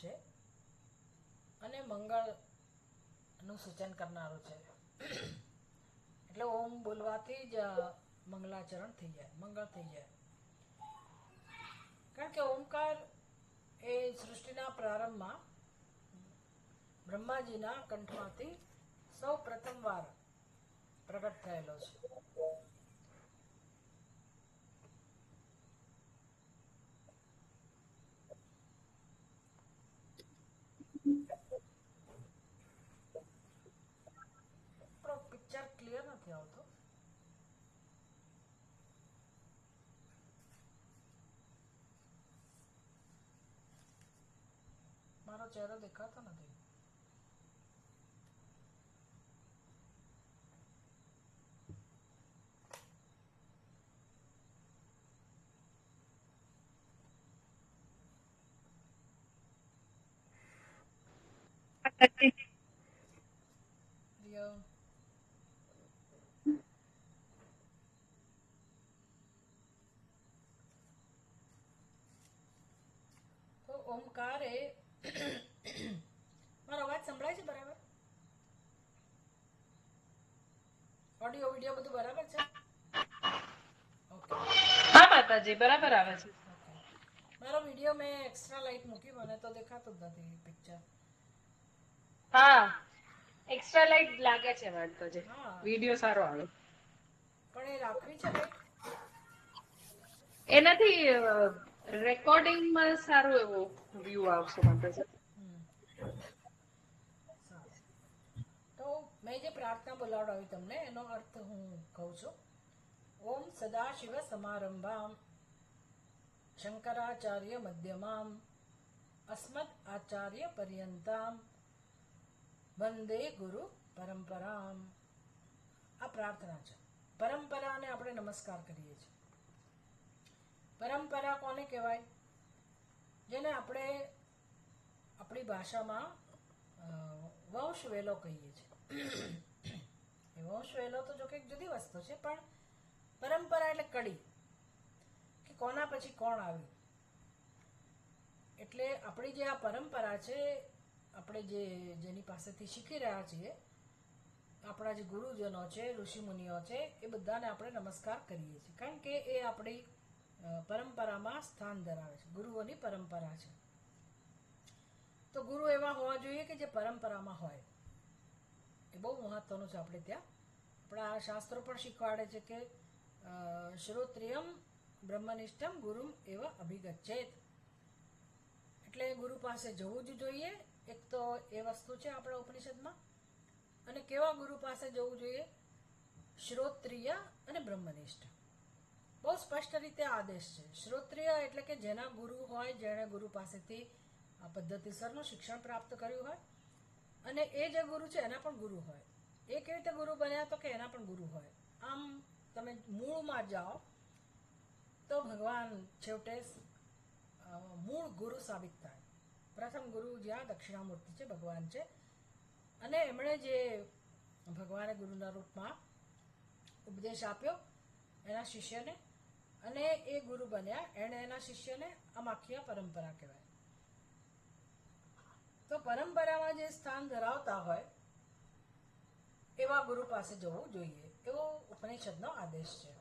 છે અને મંગળનું સૂચન કરનારું છે. એટલે ઓમ બોલવાથી જ મંગલાચરણ થઈ જાય, મંગળ થઈ જાય. કારણ કે ઓમકાર એ સૃષ્ટિના પ્રારંભમાં બ્રહ્માજીના કંઠમાંથી સૌ પ્રથમવાર પ્રગટ થયેલો છે. પણ પિક્ચર ક્લિયર નથી આવતો. મારો ચહેરો દેખાતો નથી. રિયો. તો ઓમકાર એ મારો અવાજ સંભળાય છે બરાબર? ઓડિયો વિડિયો બધું બરાબર છે? ઓકે. હા માતાજી, બરાબર આવે છે. ઓકે. મારો વિડિયો મેં એક્સ્ટ્રા લાઇટ મૂકી, મને તો દેખાતું જ નથી પિક્ચર. હા, એક્સ્ટ્રા લાઇટ લાગે છે વાંધો છે. હા, વિડિયો સારો આવે. પણ એ રાખવી છે લાઇટ? એનાથી રેકોર્ડિંગમાં સારું એવું વ્યૂ આવશે માતાજી. સારું. તો મેં જે પ્રાર્થના બોલાવડાવી તમને એનો અર્થ હું કહું છું. ઓમ સદાશિવ સમારંભામ શંકરાચાર્ય મધ્યમામ અસ્મદ આચાર્ય પર્યંતામ વંદે ગુરુ પરંપરામ. આ પ્રાર્થના છે. પરંપરાને આપણે નમસ્કાર કરીએ છીએ. પરંપરા કોને કહેવાય? જેને આપણે આપણી ભાષામાં વંશ વેલો કહીએ છીએ. એ વંશ વેલો તો જો કે જુદી વસ્તુ છે, પણ પરંપરા એટલે કડી, કે કોના પછી કોણ આવ્યું. એટલે આપણી જે આ પરંપરા છે, આપણે જેની પાસેથી શીખી રહ્યા છીએ, આપણા જે ગુરુજનો છે, ઋષિમુનિઓ છે, એ બધાને આપણે નમસ્કાર કરીએ છીએ. કારણ કે એ આપણી પરંપરામાં સ્થાન ધરાવે છે. ગુરુઓની પરંપરા છે. તો ગુરુ એવા હોવા જોઈએ કે જે પરંપરામાં હોય. એ બહુ મહત્વનું છે. આપણે ત્યાં આપણા શાસ્ત્રો પણ શીખવાડે છે કે શ્રોત્રિયમ બ્રહ્મનિષ્ઠમ ગુરુમ એવ અભિગચ્છેત. એટલે ગુરુ પાસે જવું જ જોઈએ. એક તો એ વસ્તુ છે આપણા ઉપનિષદમાં. અને કેવા ગુરુ પાસે જવું જોઈએ? શ્રોત્રિય અને બ્રહ્મનિષ્ઠ. બહુ સ્પષ્ટ રીતે આદેશ છે. શ્રોત્રિય એટલે કે જેના ગુરુ હોય, જેણે ગુરુ પાસેથી આ પદ્ધતિસરનું શિક્ષણ પ્રાપ્ત કર્યું હોય, અને એ જે ગુરુ છે એના પણ ગુરુ હોય. એ કેવી રીતે ગુરુ બન્યા? તો કે એના પણ ગુરુ હોય. આમ તમે મૂળમાં જાઓ તો ભગવાન છેવટે મૂળ ગુરુ સાબિત થાય. પ્રથમ ગુરુ જ્યાં દક્ષિણામૂર્તિ છે, ભગવાન છે, અને એમણે જે ભગવાને ગુરુના રૂપમાં ઉપદેશ આપ્યો એના શિષ્યને, અને એ ગુરુ બન્યા, એણે એના શિષ્યને. આમ આખી પરંપરા કહેવાય. તો પરંપરામાં જે સ્થાન ધરાવતા હોય એવા ગુરુ પાસે જવું જોઈએ, એવો ઉપનિષદનો આદેશ છે,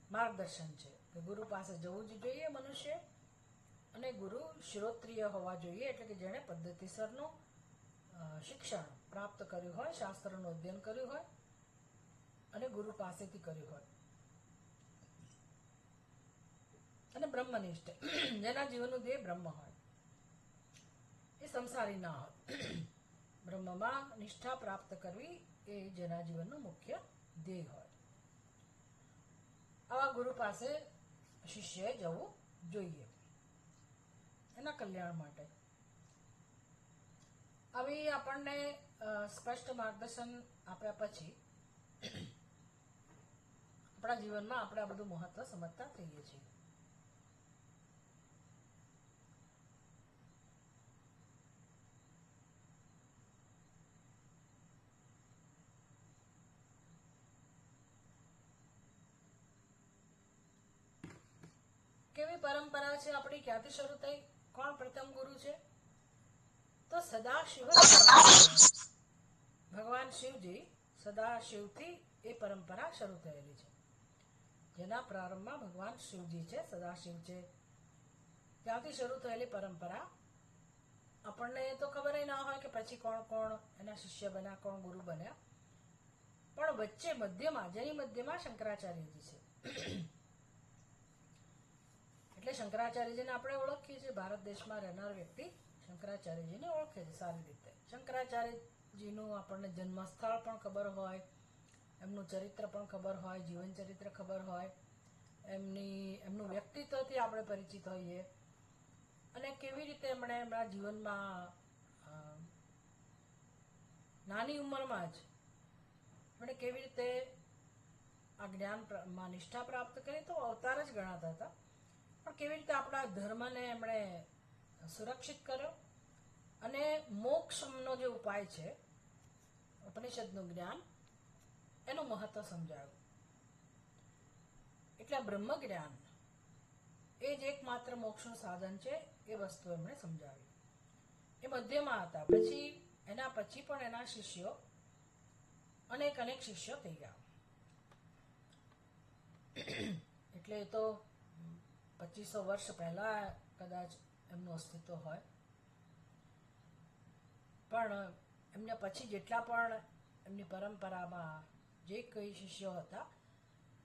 માર્ગદર્શન છે કે ગુરુ પાસે જવું જ જોઈએ મનુષ્ય. અને ગુરુ શ્રોત્રિય હોવા જોઈએ, એટલે કે જેણે પદ્ધતિસરનું શિક્ષણ પ્રાપ્ત કર્યું હોય, શાસ્ત્રનું અધ્યયન કર્યું હોય અને ગુરુ પાસેથી કર્યું હોય. અને બ્રહ્મનિષ્ઠ, જેના જીવનનું ધ્યેય બ્રહ્મ હોય, એ સંસારી ના હોય. બ્રહ્મમાં નિષ્ઠા પ્રાપ્ત કરવી એ જેના જીવનનું મુખ્ય ધ્યેય હોય. આવા ગુરુ પાસે શિષ્યએ જવું જોઈએ એના કલ્યાણ માટે. આવી આપણને સ્પષ્ટ માર્ગદર્શન આપ્યા પછી આપણા જીવનમાં આપણે આ બધું મહત્વ સમજતા થઈએ છીએ. કેવી કેવી પરંપરા છે આપણી, ક્યાંથી શરૂ થઈ, કોણ પ્રથમ ગુરુ છે? તો સદાશિવ ભગવાન શિવજી, સદાશિવથી એ પરંપરા શરૂ થયેલી છે. જેના પ્રારંભમાં ભગવાન શિવજી છે, સદાશિવ છે, ત્યાંથી શરૂ થયેલી પરંપરા. આપણને તો ખબર ના હોય કે પછી કોણ કોણ એના શિષ્ય બન્યા, કોણ ગુરુ બન્યા, પણ વચ્ચે મધ્યમાં, જેની મધ્યમાં શંકરાચાર્યજી છે. એટલે શંકરાચાર્યજીને આપણે ઓળખીએ છીએ, ભારત દેશમાં રહેનાર વ્યક્તિ શંકરાચાર્યજીને ઓળખે છે સારી રીતે. શંકરાચાર્યજીનું આપણને જન્મસ્થળ પણ ખબર હોય, એમનું ચરિત્ર પણ ખબર હોય, જીવન ચરિત્ર ખબર હોય, એમનું વ્યક્તિત્વથી આપણે પરિચિત હોઈએ, અને કેવી રીતે એમણે એમના જીવનમાં નાની ઉંમરમાં જ એમણે કેવી રીતે આ જ્ઞાનમાં નિષ્ઠા પ્રાપ્ત કરી, તો અવતાર જ ગણાતા હતા, પણ કેવી રીતે આપણા ધર્મને એમણે સુરક્ષિત કર્યો અને મોક્ષનો જે ઉપાય છે, ઉપનિષદનું જ્ઞાન, એનું મહત્વ સમજાવ્યું. એટલે બ્રહ્મ જ્ઞાન એ જ એકમાત્ર મોક્ષનું સાધન છે, એ વસ્તુ એમણે સમજાવી. એ મધ્યમાં હતા. પછી એના પછી પણ એના શિષ્યો અનેક શિષ્યો થઈ ગયા. એટલે એ તો 2500 વર્ષ પહેલા કદાચ એમનું અસ્તિત્વ હોય, પણ એમને પછી જેટલા પણ એમની પરંપરામાં જે કઈ શિષ્યો હતા,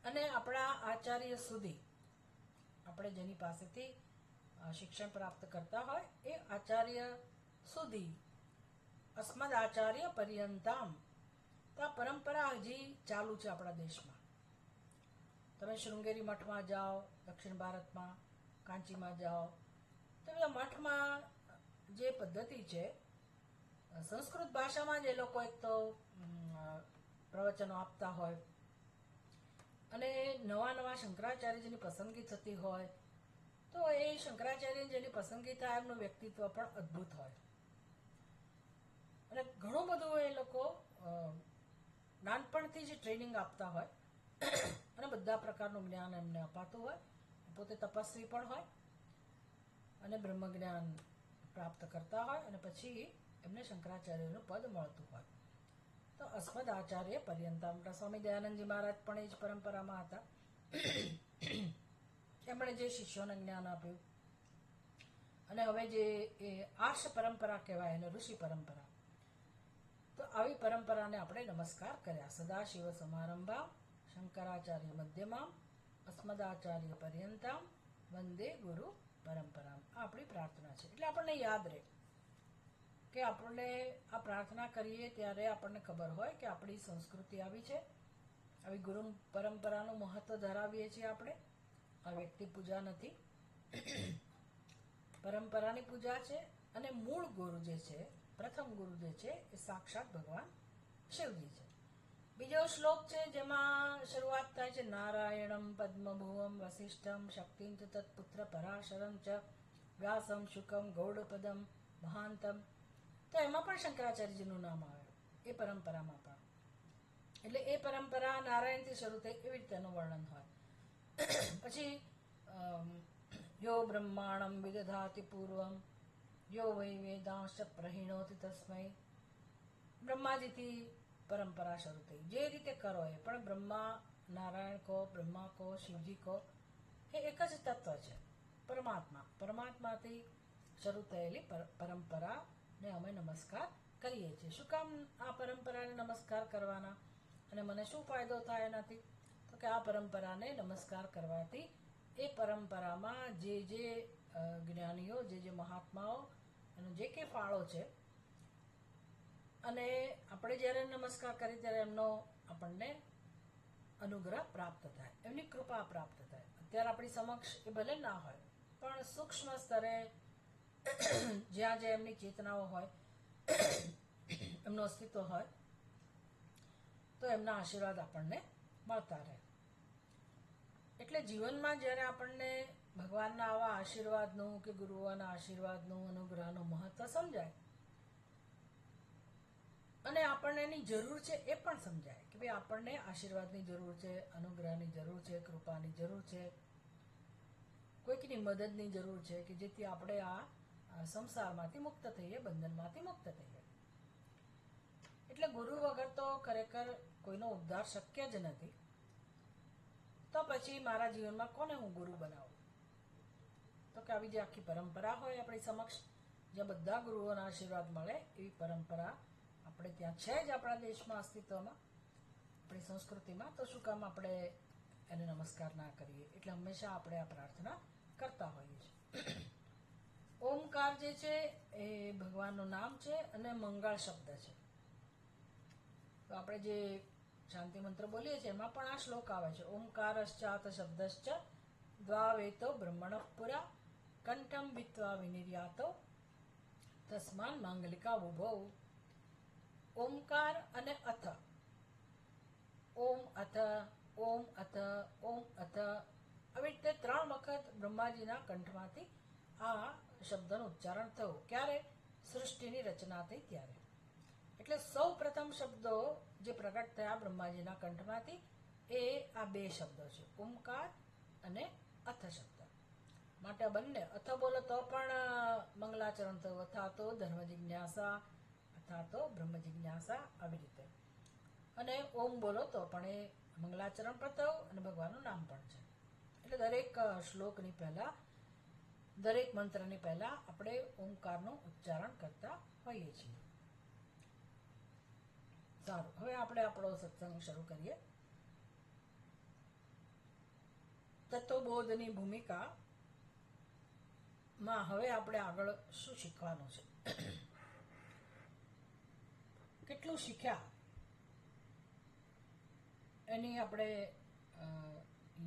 અને આપણા આચાર્ય સુધી, આપણે જેની પાસેથી શિક્ષણ પ્રાપ્ત કરતા હોય એ આચાર્ય સુધી, અસ્મદ આચાર્ય પર્યંતામ, તો આ પરંપરા હજી ચાલુ છે આપણા દેશમાં. તમે શૃંગેરી મઠમાં જાઓ, દક્ષિણ ભારતમાં કાંચીમાં જાઓ, તો બધા મઠમાં જે પદ્ધતિ છે, સંસ્કૃત ભાષામાં જ એ લોકો એક તો પ્રવચનો આપતા હોય, અને નવા શંકરાચાર્યજીની પસંદગી થતી હોય, તો એ શંકરાચાર્ય જેની પસંદગી થાય એમનું વ્યક્તિત્વ પણ અદ્ભુત હોય, અને ઘણું બધું એ લોકો નાનપણથી જ ટ્રેનિંગ આપતા હોય, અને બધા પ્રકારનું જ્ઞાન એમને અપાતું હોય. પોતે તપસ્વી પણ હોય અને બ્રહ્મ જ્ઞાન પ્રાપ્ત કરતા હોય, અને પછી એમને શંકરાચાર્યનું પદ મળતું હોય. તો અસ્મદ આચાર્ય પર્યંતામ, સ્વામી દયાનંદજી મહારાજ પણ એ જ પરંપરામાં હતા. એમણે જે શિષ્યોને જ્ઞાન આપ્યું, અને હવે જે એ આર્ષ પરંપરા કહેવાય, એને ઋષિ પરંપરા, તો આવી પરંપરાને આપણે નમસ્કાર કર્યા. સદાશિવ સમારંભા શંકરાચાર્ય મધ્યમાં અસ્મદાચાર્ય પર્યંતામ વંદે ગુરુ પરંપરા. આ આપણી પ્રાર્થના છે. એટલે આપણને યાદ રહે કે આપણને આ પ્રાર્થના કરીએ ત્યારે આપણને ખબર હોય કે આપણી સંસ્કૃતિ આવી છે, આવી ગુરુ પરંપરાનું મહત્વ ધરાવીએ છીએ આપણે. આ વ્યક્તિ પૂજા નથી, પરંપરાની પૂજા છે. અને મૂળ ગુરુ જે છે, પ્રથમ ગુરુ જે છે, એ સાક્ષાત ભગવાન શિવજી છે. બીજો શ્લોક છે જેમાં શરૂઆત થાય છે, નારાયણમ પદ્મભુવમ વસિષ્ઠમ શક્તિમ ચ તત્પુત્ર પરાશરમ ચ વ્યાસમ શુકમ ગૌડપદમ મહાંતમ. તો એમાં પણ શંકરાચાર્યજીનું નામ આવે એ પરંપરામાં પણ. એટલે એ પરંપરા નારાયણથી શરૂ થઈ એવી રીતે એનું વર્ણન હોય. પછી યો બ્રહ્માણમ વિદધાતિ પૂર્વમ યો વૈ વેદાંશ પ્રહિણોતિ તસ્મૈ. બ્રહ્માજીથી પરંપરા શરૂ થઈ. જે રીતે કરો એ પણ, બ્રહ્મા નારાયણ કહો, બ્રહ્મા કહો, શિવજી કહો, એ એક જ તત્વ છે, પરમાત્મા. પરમાત્માથી શરૂ થયેલી પરંપરાને અમે નમસ્કાર કરીએ છીએ. શું કામ આ પરંપરાને નમસ્કાર કરવાના, અને મને શું ફાયદો થાય એનાથી? તો કે આ પરંપરાને નમસ્કાર કરવાથી એ પરંપરામાં જે જ્ઞાનીઓ, જે મહાત્માઓ એનો જે કંઈ ફાળો છે, અને આપણે જ્યારે નમસ્કાર કરીએ ત્યારે એમનો આપણને અનુગ્રહ પ્રાપ્ત થાય, એમની કૃપા પ્રાપ્ત થાય. અત્યારે આપણી સમક્ષ એ ભલે ના હોય, પણ સૂક્ષ્મ સ્તરે જ્યાં જે એમની ચેતનાઓ હોય, એમનું અસ્તિત્વ હોય, તો એમના આશીર્વાદ આપણને મળતા રહે. એટલે જીવનમાં જ્યારે આપણને ભગવાનના આવા આશીર્વાદનું કે ગુરુઓના આશીર્વાદનું, અનુગ્રહનું મહત્વ સમજાય, અને આપણને એની જરૂર છે એ પણ સમજાય કે ભાઈ આપણને આશીર્વાદની જરૂર છે, અનુગ્રહની જરૂર છે, કૃપાની જરૂર છે, કોઈકની મદદની જરૂર છે કે જેથી આપણે આ સંસારમાંથી મુક્ત થઈએ, બંધનમાંથી મુક્ત થઈએ. એટલે ગુરુ વગર તો ખરેખર કોઈનો ઉદ્ધાર શક્ય જ નથી. તો પછી મારા જીવનમાં કોને હું ગુરુ બનાવું? તો કે આવી જે આખી પરંપરા હોય આપણી સમક્ષ, જ્યાં બધા ગુરુઓના આશીર્વાદ મળે, એવી પરંપરા આપણે ત્યાં છે જ આપણા દેશમાં અસ્તિત્વમાં, આપણી સંસ્કૃતિમાં. તો શું કામ આપણે એને નમસ્કાર ના કરીએ? એટલે હંમેશા આપણે આ પ્રાર્થના કરતા હોઈએ છીએ. ઓમકાર જે છે એ ભગવાનનું નામ છે અને મંગળ શબ્દ છે. તો આપણે જે શાંતિ મંત્ર બોલીએ છીએ એમાં પણ આ શ્લોક આવે છે. ઓમકારશ્ચાત શબ્દશ્ચ દ્વાવેતો બ્રહ્મણ પુરા કંઠમ વિત્વા વિનિર્યાતો તસ્માન માંગલિકા ઉભો. ઓમકાર અને અથ, ઓમ અથ, ઓમ અથ, ઓમ અથ, આવી રીતે 3 વખત બ્રહ્માજીના કંઠમાંથી આ શબ્દનું ઉચ્ચારણ થયું. ક્યારે? સૃષ્ટિની રચના થઈ ત્યારે. એટલે સૌ પ્રથમ શબ્દો જે પ્રગટ થયા બ્રહ્માજીના કંઠમાંથી એ આ 2 શબ્દો છે, ઓમકાર અને અથ શબ્દ. માટે બંને અથ બોલો તો પણ મંગલાચરણ થયું, અથવા તો ધર્મ જિજ્ઞાસા, અથવા તો બ્રહ્મ જિજ્ઞાસા, આવી રીતે. અને ઓમ બોલો તો પણ એ મંગલાચરણ પણ થયું અને ભગવાનનું નામ પણ છે. એટલે દરેક શ્લોકની પહેલા, દરેક મંત્રની પહેલા આપણે ઓમકારનું ઉચ્ચારણ કરતા હોઈએ છીએ. સારું, હવે આપણે આપણો સત્સંગ શરૂ કરીએ. તત્વબોધની ભૂમિકા માં હવે આપણે આગળ શું શીખવાનું છે, કેટલું શીખ્યા એની આપણે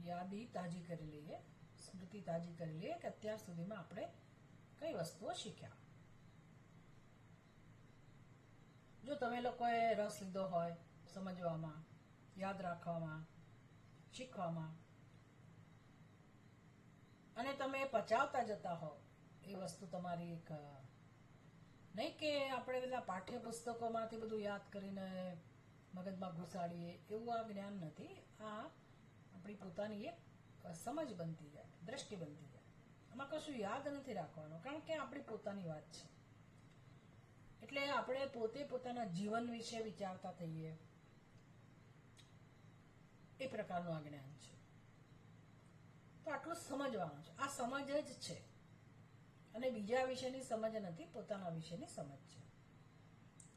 યાદી તાજી કરી લઈએ, સ્મૃતિ તાજી કરી લઈએ કે અત્યાર સુધીમાં આપણે કઈ વસ્તુઓ શીખ્યા. જો તમે લોકોએ રસ લીધો હોય સમજવામાં, યાદ રાખવામાં, શીખવામાં, અને તમે પચાવતા જતા હો, એ વસ્તુ તમારી એક, નહીં કે આપણે બધા પાઠ્યપુસ્તકોમાંથી બધું યાદ કરીને મગજમાં ઘુસાડીએ, એવું આ જ્ઞાન નથી. આ આપણી પોતાની એક સમજ બનતી જાય, દ્રષ્ટિ બનતી જાય. આમાં કશું યાદ નથી રાખવાનું, કારણ કે આપણી પોતાની વાત છે. એટલે આપણે પોતે પોતાના જીવન વિશે વિચારતા થઈએ, એ પ્રકારનું આ જ્ઞાન છે. તો આટલું સમજવાનું છે. આ સમજ જ છે, અને બીજા વિશેની સમજ નથી, પોતાના વિશેની સમજ છે.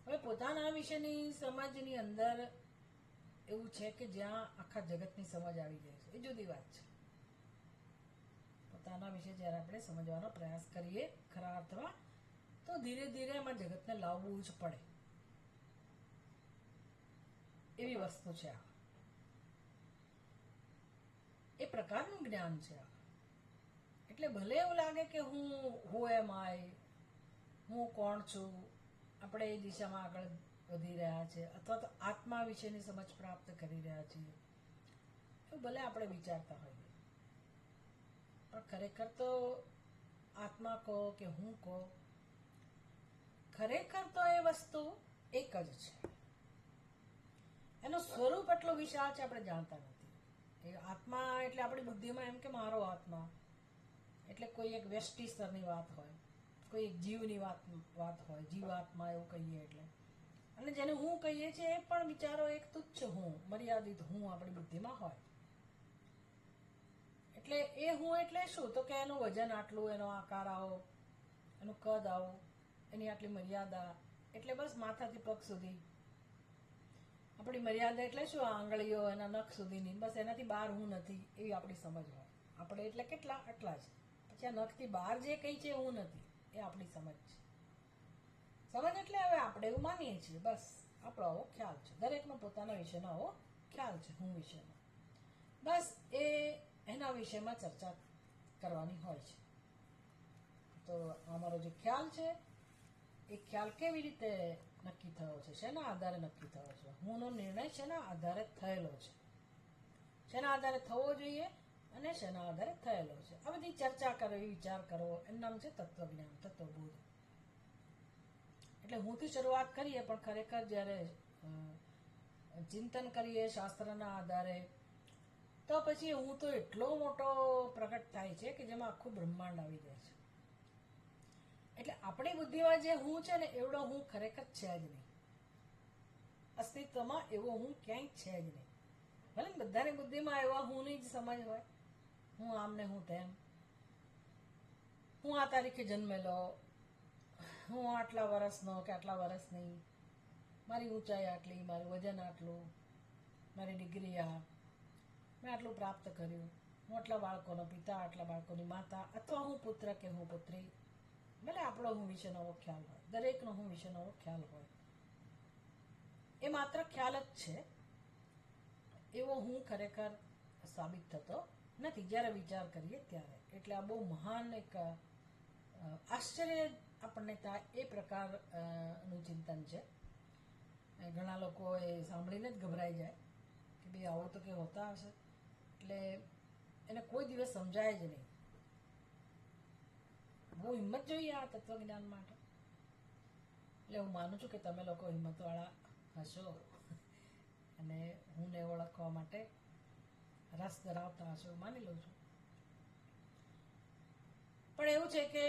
હવે પોતાના વિશેની સમજની અંદર એવું છે કે જ્યાં આખા જગતની સમજ આવી જાય છે, એ જુદી વાત છે. પોતાના વિશે જ્યારે આપણે સમજવાનો પ્રયાસ કરીએ ખરા અર્થમાં, તો ધીરે ધીરે એમાં જગતને લાવવું જ પડે, એવી વસ્તુ છે આ. એ પ્રકારનું જ્ઞાન છે આ. એટલે ભલે એવું લાગે કે હું એમ આય, હું કોણ છું, આપણે એ દિશામાં આગળ વધી રહ્યા છે, અથવા તો આત્મા વિશેની સમજ પ્રાપ્ત કરી રહ્યા છીએ, એવું ભલે આપણે વિચારતા હોઈએ, પણ ખરેખર તો આત્મા કહો કે હું કહો, ખરેખર તો એ વસ્તુ એક જ છે. એનું સ્વરૂપ એટલું વિશાળ છે, આપણે જાણતા નથી. એ આત્મા એટલે આપણી બુદ્ધિમાં એમ કે મારો આત્મા એટલે કોઈ એક વ્યષ્ટિ સ્તરની વાત હોય, કોઈ એક જીવની વાત હોય, જીવાત્મા એવું કહીએ એટલે. અને જેને હું કહીએ છીએ એ પણ બિચારો એક તુચ્છ હું, મર્યાદિત હું આપણી બુદ્ધિમાં હોય. એટલે એ હું એટલે શું? તો કે એનું વજન આટલું, એનો આકાર આવો, એનું કદ આવું, એની આટલી મર્યાદા, એટલે બસ માથાથી પગ સુધી. આપણી મર્યાદા એટલે શું? આંગળીઓ, એના નખ સુધીની, બસ એનાથી બહાર હું નથી, એવી આપણી સમજ હોય. આપણે એટલે કેટલા? આટલા જ. પછી આ નખથી બહાર જે કંઈ છે હું નથી, એ આપણી સમજ છે. સમજ એટલે હવે આપણે એવું માનીએ છીએ, બસ આપણો આવો ખ્યાલ છે. દરેકનો પોતાના વિશેનો આવો ખ્યાલ છે, હું વિશેનો. બસ એ એના વિષયમાં ચર્ચા કરવાની હોય છે. તો અમારો જે ખ્યાલ છે, એ ખ્યાલ કેવી રીતે નક્કી થયો છે, શેના આધારે નક્કી થયો છે? હુંનો નિર્ણય શેના આધારે થયેલો છે, શેના આધારે થવો જોઈએ અને શેના આધારે થયેલો છે, આ બધી ચર્ચા કરવી, વિચાર કરવો, એનું નામ છે તત્વજ્ઞાન, તત્વબોધ. એટલે હુંથી શરૂઆત કરીએ, પણ ખરેખર જ્યારે ચિંતન કરીએ શાસ્ત્રના આધારે, તો પછી હું તો એટલો મોટો પ્રગટ થાય છે કે જેમાં આખું બ્રહ્માંડ આવી જાય છે. એટલે આપણી બુદ્ધિમાં જે હું છે ને એવડો હું ખરેખર છે જ નહીં. અસ્તિત્વમાં એવો હું ક્યાંય છે જ નહીં. ભલે ને બધાની બુદ્ધિમાં એવા હુંની જ સમજ હોય, હું આમ ને હું તેમ, હું આ તારીખે જન્મેલો, હું આટલા વર્ષનો કે આટલા વર્ષની, મારી ઊંચાઈ આટલી, મારું વજન આટલું, મારી ડિગ્રી આ, મેં આટલું પ્રાપ્ત કર્યું, હું આટલા બાળકોનો પિતા, આટલા બાળકોની માતા, અથવા હું પુત્ર કે હું પુત્રી. ભલે આપણો હું વિશે નવો ખ્યાલ હોય, દરેકનો હું વિશે નવો ખ્યાલ હોય, એ માત્ર ખ્યાલ જ છે. એવો હું ખરેખર સાબિત થતો નથી જ્યારે વિચાર કરીએ ત્યારે. એટલે આ બહુ મહાન એક આશ્ચર્ય આપણને થાય એ પ્રકારનું ચિંતન છે. ઘણા લોકો એ સાંભળીને જ ગભરાઈ જાય કે ભાઈ આવો તો કે હોતા હશે. એટલે એને કોઈ દિવસ સમજાય જ નહીં. બહુ હિંમત જોઈએ આ તત્વજ્ઞાન માટે. એટલે હું માનું છું કે તમે લોકો હિંમતવાળા હશો અને હું ને ઓળખવા માટે રસ ધરાવતા હશો, માની લઉં છું. પણ એવું છે કે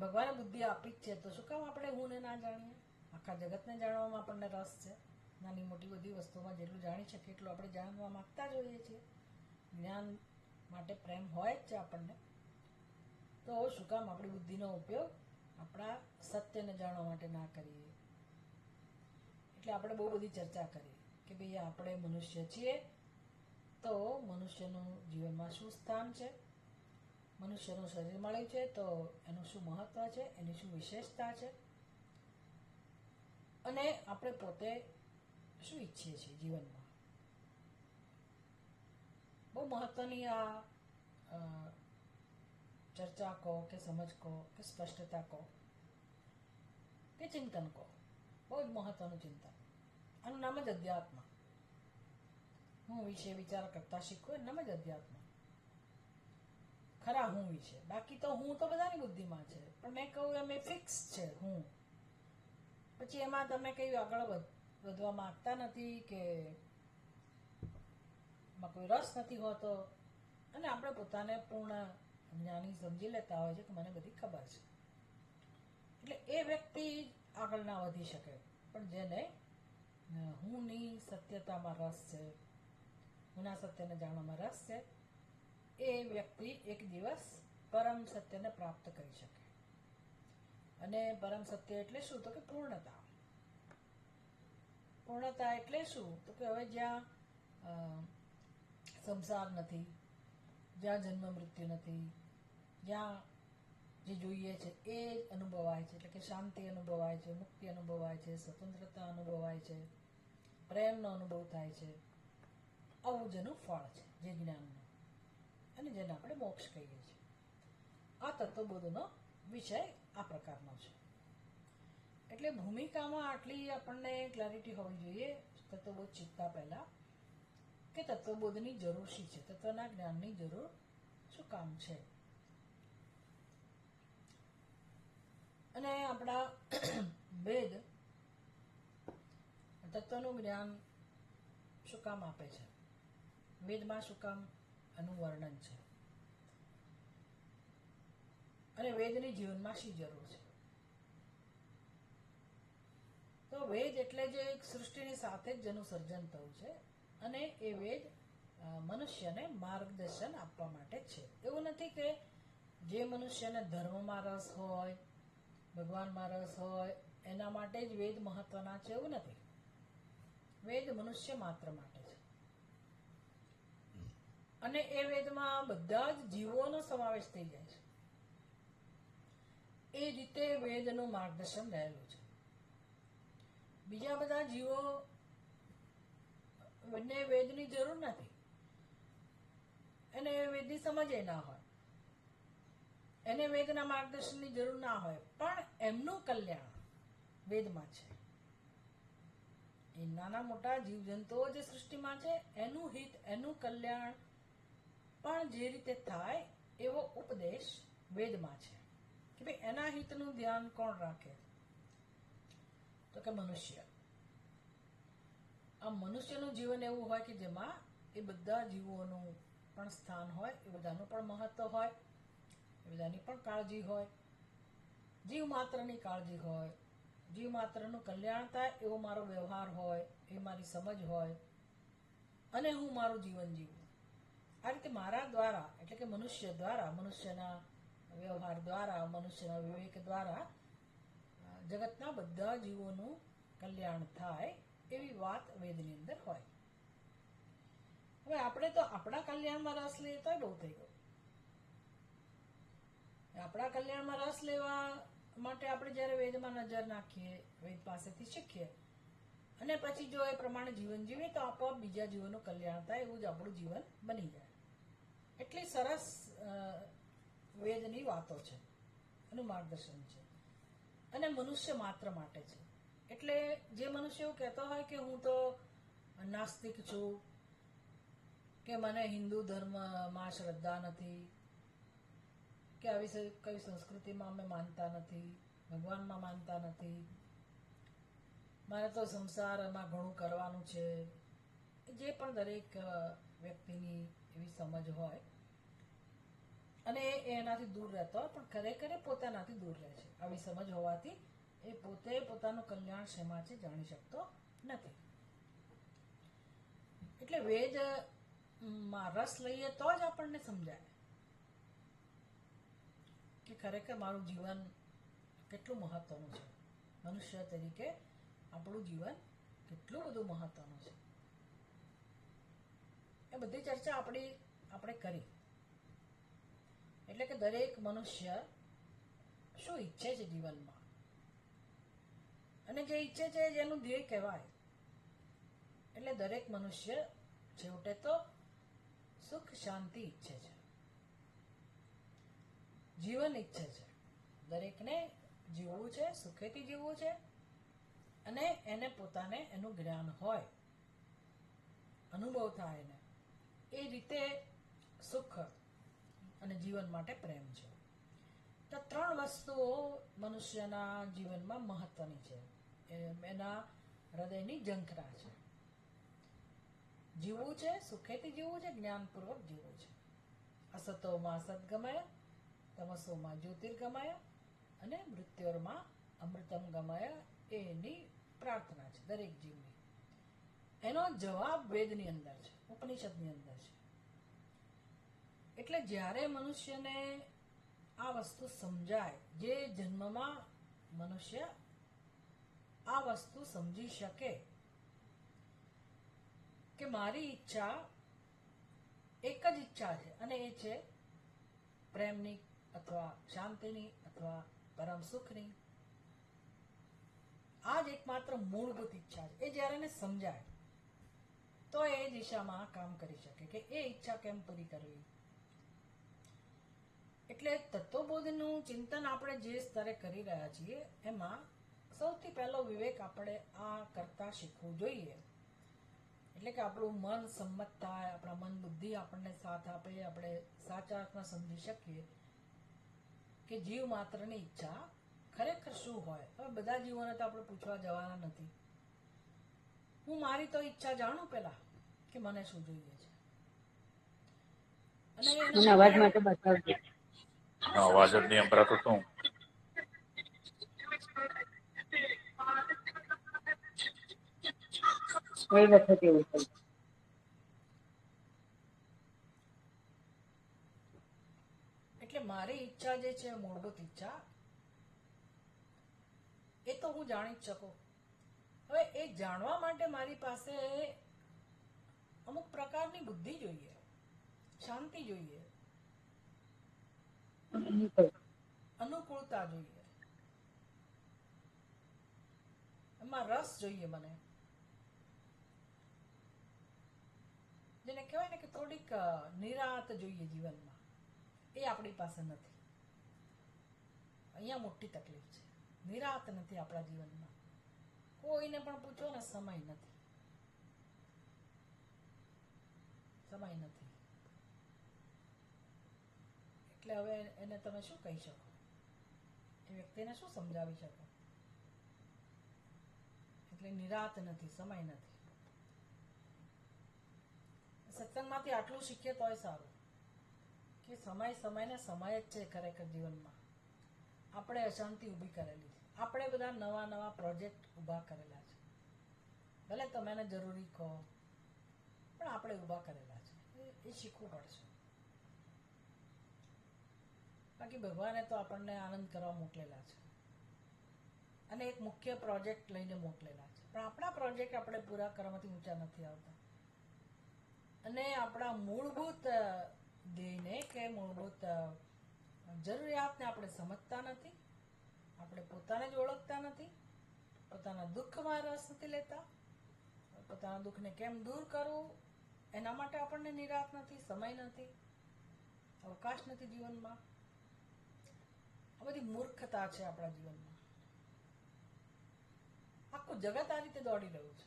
ભગવાને બુદ્ધિ આપી જ છે, તો શું કામ આપણે હું ને ના જાણીએ? આખા જગતને જાણવામાં આપણને રસ છે. નાની મોટી બધી વસ્તુમાં જેટલું જાણી શકીએ એટલું આપણે જાણવા માંગતા જ હોઈએ છીએ. જ્ઞાન માટે પ્રેમ હોય જ છે આપણને. તો શું કામ આપણી બુદ્ધિનો ઉપયોગ આપણા સત્યને જાણવા માટે ના કરીએ? એટલે આપણે બહુ બધી ચર્ચા કરી કે ભાઈ આપણે મનુષ્ય છીએ, તો મનુષ્યનું જીવનમાં શું સ્થાન છે, મનુષ્યનું શરીર મળ્યું છે તો એનું શું મહત્વ છે, એની શું વિશેષતા છે, અને આપણે પોતે શું ઈચ્છીએ છીએ જીવનમાં. બહુ મહત્વની આ ચર્ચા કહો કે સમજ કહો કે સ્પષ્ટતા કહો કે ચિંતન કહો, બહુ જ મહત્વનું ચિંતન. આનું નામ જ અધ્યાત્મ. હું વિશે વિચાર કરતા શીખવું એનું નામ જ અધ્યાત્મ. ખરા હું વિશે. બાકી તો હું તો બધાની બુદ્ધિમાં છે, પણ મેં કહું એમ એ ફિક્સ છે હું. પછી એમાં તમે કઈ આગળ વધવા માંગતા નથી કે એમાં કોઈ રસ નથી હોતો, અને આપણે પોતાને પૂર્ણ જ્ઞાની સમજી લેતા હોય છે કે મને બધી ખબર છે. એટલે એ વ્યક્તિ આગળ ના વધી શકે. પણ જેને હુંની સત્યતામાં રસ છે, હુંના સત્યને જાણવામાં રસ છે, એ વ્યક્તિ એક દિવસ પરમ સત્યને પ્રાપ્ત કરી શકે. અને પરમ સત્ય એટલે શું? તો કે પૂર્ણતા. પૂર્ણતા એટલે શું? તો કે હવે જ્યાં સંસાર નથી, જ્યાં જન્મ મૃત્યુ નથી, જ્યાં જે જોઈએ છે એ અનુભવાય છે, એટલે કે શાંતિ અનુભવાય છે, મુક્તિ અનુભવાય છે, સ્વતંત્રતા અનુભવાય છે, પ્રેમનો અનુભવ થાય છે. આવું જેનું ફળ છે, જે જ્ઞાનનું, અને જેને આપણે મોક્ષ કહીએ છીએ. આ તત્વબોધનો વિષય આ પ્રકારનો છે. એટલે ભૂમિકામાં આટલી આપણને ક્લેરિટી હોવી જોઈએ તત્વબોધ શીખતા પહેલા, કે તત્વબોધની જરૂર શી છે, તત્વના જ્ઞાનની જરૂર શું કામ છે. અને આપણા વેદ તત્વનું જ્ઞાન શું કામ આપે છે? વેદમાં શું કામ એનું વર્ણન છે? અને વેદની જીવનમાં શી જરૂર છે? તો વેદ એટલે જે એક સૃષ્ટિની સાથે જ જેનું સર્જન થયું છે, અને એ વેદ મનુષ્યને માર્ગદર્શન આપવા માટે છે. એવું નથી કે જે મનુષ્યને ધર્મમાં રસ હોય, ભગવાનમાં રસ હોય, એના માટે જ વેદ મહત્વના છે, એવું નથી. વેદ મનુષ્ય માત્ર માટે છે. અને એ વેદમાં બધા જ જીવોનો સમાવેશ થઈ જાય છે. એ રીતે વેદનું માર્ગદર્શન રહેલું છે. બીજા બધા જીવો ને વેદની જરૂર નથી, એને વેદની સમજ ના હોય, એને વેદના માર્ગદર્શનની જરૂર ના હોય, પણ એમનું કલ્યાણ વેદમાં છે. એ નાના મોટા જીવજંતુઓ જે સૃષ્ટિમાં છે એનું હિત, એનું કલ્યાણ પણ જે રીતે થાય એવો ઉપદેશ વેદમાં છે. કે ભાઈ એના હિતનું ધ્યાન કોણ રાખે? તો કે મનુષ્ય. આ મનુષ્યનું જીવન એવું હોય કે જેમાં એ બધા જીવોનું પણ સ્થાન હોય, એ બધાનું પણ મહત્વ હોય, એ બધાની પણ કાળજી હોય, જીવ માત્રની કાળજી હોય, જીવ માત્રનું કલ્યાણ થાય એવો મારો વ્યવહાર હોય, એ મારી સમજ હોય, અને હું મારું જીવન જીવું. આ રીતે મારા દ્વારા, એટલે કે મનુષ્ય દ્વારા, મનુષ્યના વ્યવહાર દ્વારા, મનુષ્યના વિવેક દ્વારા જગતના બધા જીવોનું કલ્યાણ થાય એવી વાત વેદની અંદર હોય. હવે આપણે તો આપણા કલ્યાણમાં રસ લઈએ તોય બહુ થઈ ગયું. આપણા કલ્યાણમાં રસ લેવા માટે આપણે જ્યારે વેદમાં નજર નાખીએ, વેદ પાસેથી શીખીએ, અને પછી જો એ પ્રમાણે જીવન જીવીએ તો આપોઆપ બીજા જીવોનું કલ્યાણ થાય એવું જ આપણું જીવન બની જાય. એટલી સરસ વેદની વાતો છે, એનું માર્ગદર્શન છે, અને મનુષ્ય માત્ર માટે છે. એટલે જે મનુષ્ય એવું કહેતો હોય કે હું તો નાસ્તિક છું, કે મને હિન્દુ ધર્મમાં શ્રદ્ધા નથી, કે આવી કઈ સંસ્કૃતિમાં અમે માનતા નથી, ભગવાનમાં માનતા નથી, મારે તો સંસારમાં ઘણું કરવાનું છે, જે પણ દરેક વ્યક્તિની એવી સમજ હોય, અને એ એનાથી દૂર રહેતો હોય, પણ ખરેખર પોતાનાથી દૂર રહે છે. આવી સમજ હોવાથી એ પોતે પોતાનું કલ્યાણ શેમાં છે જાણી શકતો નથી. એટલે વેદમાં રસ લઈએ તો જ આપણને સમજાય કે ખરેખર મારું જીવન કેટલું મહત્વનું છે, મનુષ્ય તરીકે આપણું જીવન કેટલું બધું મહત્વનું છે. એ બધી ચર્ચા આપણે કરી. એટલે કે દરેક મનુષ્ય શું ઈચ્છે છે જીવનમાં, અને જે ઈચ્છે છે જેનું ધ્યેય કહેવાય. એટલે દરેક મનુષ્ય છેવટે તો સુખ શાંતિ ઈચ્છે છે, જીવન ઈચ્છે છે. દરેકને જીવવું છે, સુખેથી જીવવું છે, અને એને પોતાને એનું જ્ઞાન હોય, અનુભવ થાય એને, એ રીતે સુખ અને જીવન માટે પ્રેમ છે. તો ત્રણ વસ્તુઓ મનુષ્યના જીવનમાં મહત્વની છે, એના હૃદયની ઝંખના છે. જીવવું છે, સુખેથી જીવવું છે, જ્ઞાનપૂર્વક જીવવું છે. અસતોમાં સદગમય, તમસોમાં જ્યોતિર્ગમય, અને મૃત્યોર્માં અમૃતમ ગમય, એની પ્રાર્થના છે દરેક જીવની. એનો જવાબ વેદની અંદર છે, ઉપનિષદની અંદર છે. એટલે જ્યારે મનુષ્યને આ વસ્તુ સમજાય, જે જન્મમાં મનુષ્ય આ વસ્તુ સમજી શકે કે મારી ઈચ્છા એક જ ઈચ્છા છે, અને એ છે પ્રેમની, અથવા શાંતિની, અથવા પરમ સુખની. આ જ એકમાત્ર મૂળભૂત ઈચ્છા છે. એ જ્યારે એને સમજાય તો એ દિશામાં કામ કરી શકે કે એ ઈચ્છા કેમ પૂરી કરવી. એટલે તત્વબોધનું ચિંતન આપણે જે સ્તરે કરી રહ્યા છીએ, એમાં સૌથી પહેલો વિવેક આપણે આ કરતા શીખવું જોઈએ. એટલે કે આપણું મન સંમત થાય, આપણા મન બુદ્ધિ આપણને સાથ આપે, આપણે સાચા અર્થમાં સમજી શકીએ કે જીવ માત્રની ઈચ્છા ખરેખર શું હોય. હવે બધા જીવોને તો આપણે પૂછવા જવાના નથી. હું મારી તો ઈચ્છા જાણું પેલા કે મને શું જોઈએ છે, અને મને અવાજ માટે બતાવજો. અવાજ જ નહીં સંભળાતો શું? કઈ વખત એવું થયું? એટલે મારી ઈચ્છા જે છે, મૂળભૂત ઈચ્છા, એ તો હું જાણી જ શકું. હવે એ જાણવા માટે મારી પાસે અમુક પ્રકારની બુદ્ધિ જોઈએ, શાંતિ જોઈએ, અનુકૂળતા જોઈએ, એમાં રસ જોઈએ મને. જેને કહેવાય ને કે થોડીક નિરાત જોઈએ જીવનમાં, એ આપણી પાસે નથી. અહીંયા મોટી તકલીફ છે, નિરાત નથી આપણા જીવનમાં. કોઈને પણ પૂછો ને, સમય નથી, સમય નથી. એટલે હવે એને તમે શું કહી શકો, એ વ્યક્તિને શું સમજાવી શકો? એટલે નિરાત નથી, સમય નથી. સત્સંગમાંથી આટલું શીખીએ તોય સારું કે સમયને સમય જ છે ખરેખર જીવનમાં. આપણે અશાંતિ ઊભી કરેલી છે. આપણે બધા નવા નવા પ્રોજેક્ટ ઊભા કરેલા છે. ભલે તમે એને જરૂરી કહો, પણ આપણે ઊભા કરેલા છે. એ શીખવું પડશે. બાકી ભગવાને તો આપણને આનંદ કરવા મોકલેલા છે અને એક મુખ્ય પ્રોજેક્ટ લઈને મોકલેલા છે. પણ આપણા પ્રોજેક્ટ આપણે પૂરા કરવામાંથી ઊંચા નથી આવતા અને આપણા મૂળભૂત ધ્યેયને કે મૂળભૂત જરૂરિયાતને આપણે સમજતા નથી. આપણે પોતાને જ ઓળખતા નથી. પોતાના દુઃખમાં રસ નથી લેતા. પોતાના દુઃખને કેમ દૂર કરવું એના માટે આપણને નિરાશ નથી, સમય નથી, અવકાશ નથી જીવનમાં. આ બધી મૂર્ખતા છે આપણા જીવનમાં. આખું જગત આ રીતે દોડી રહ્યું છે.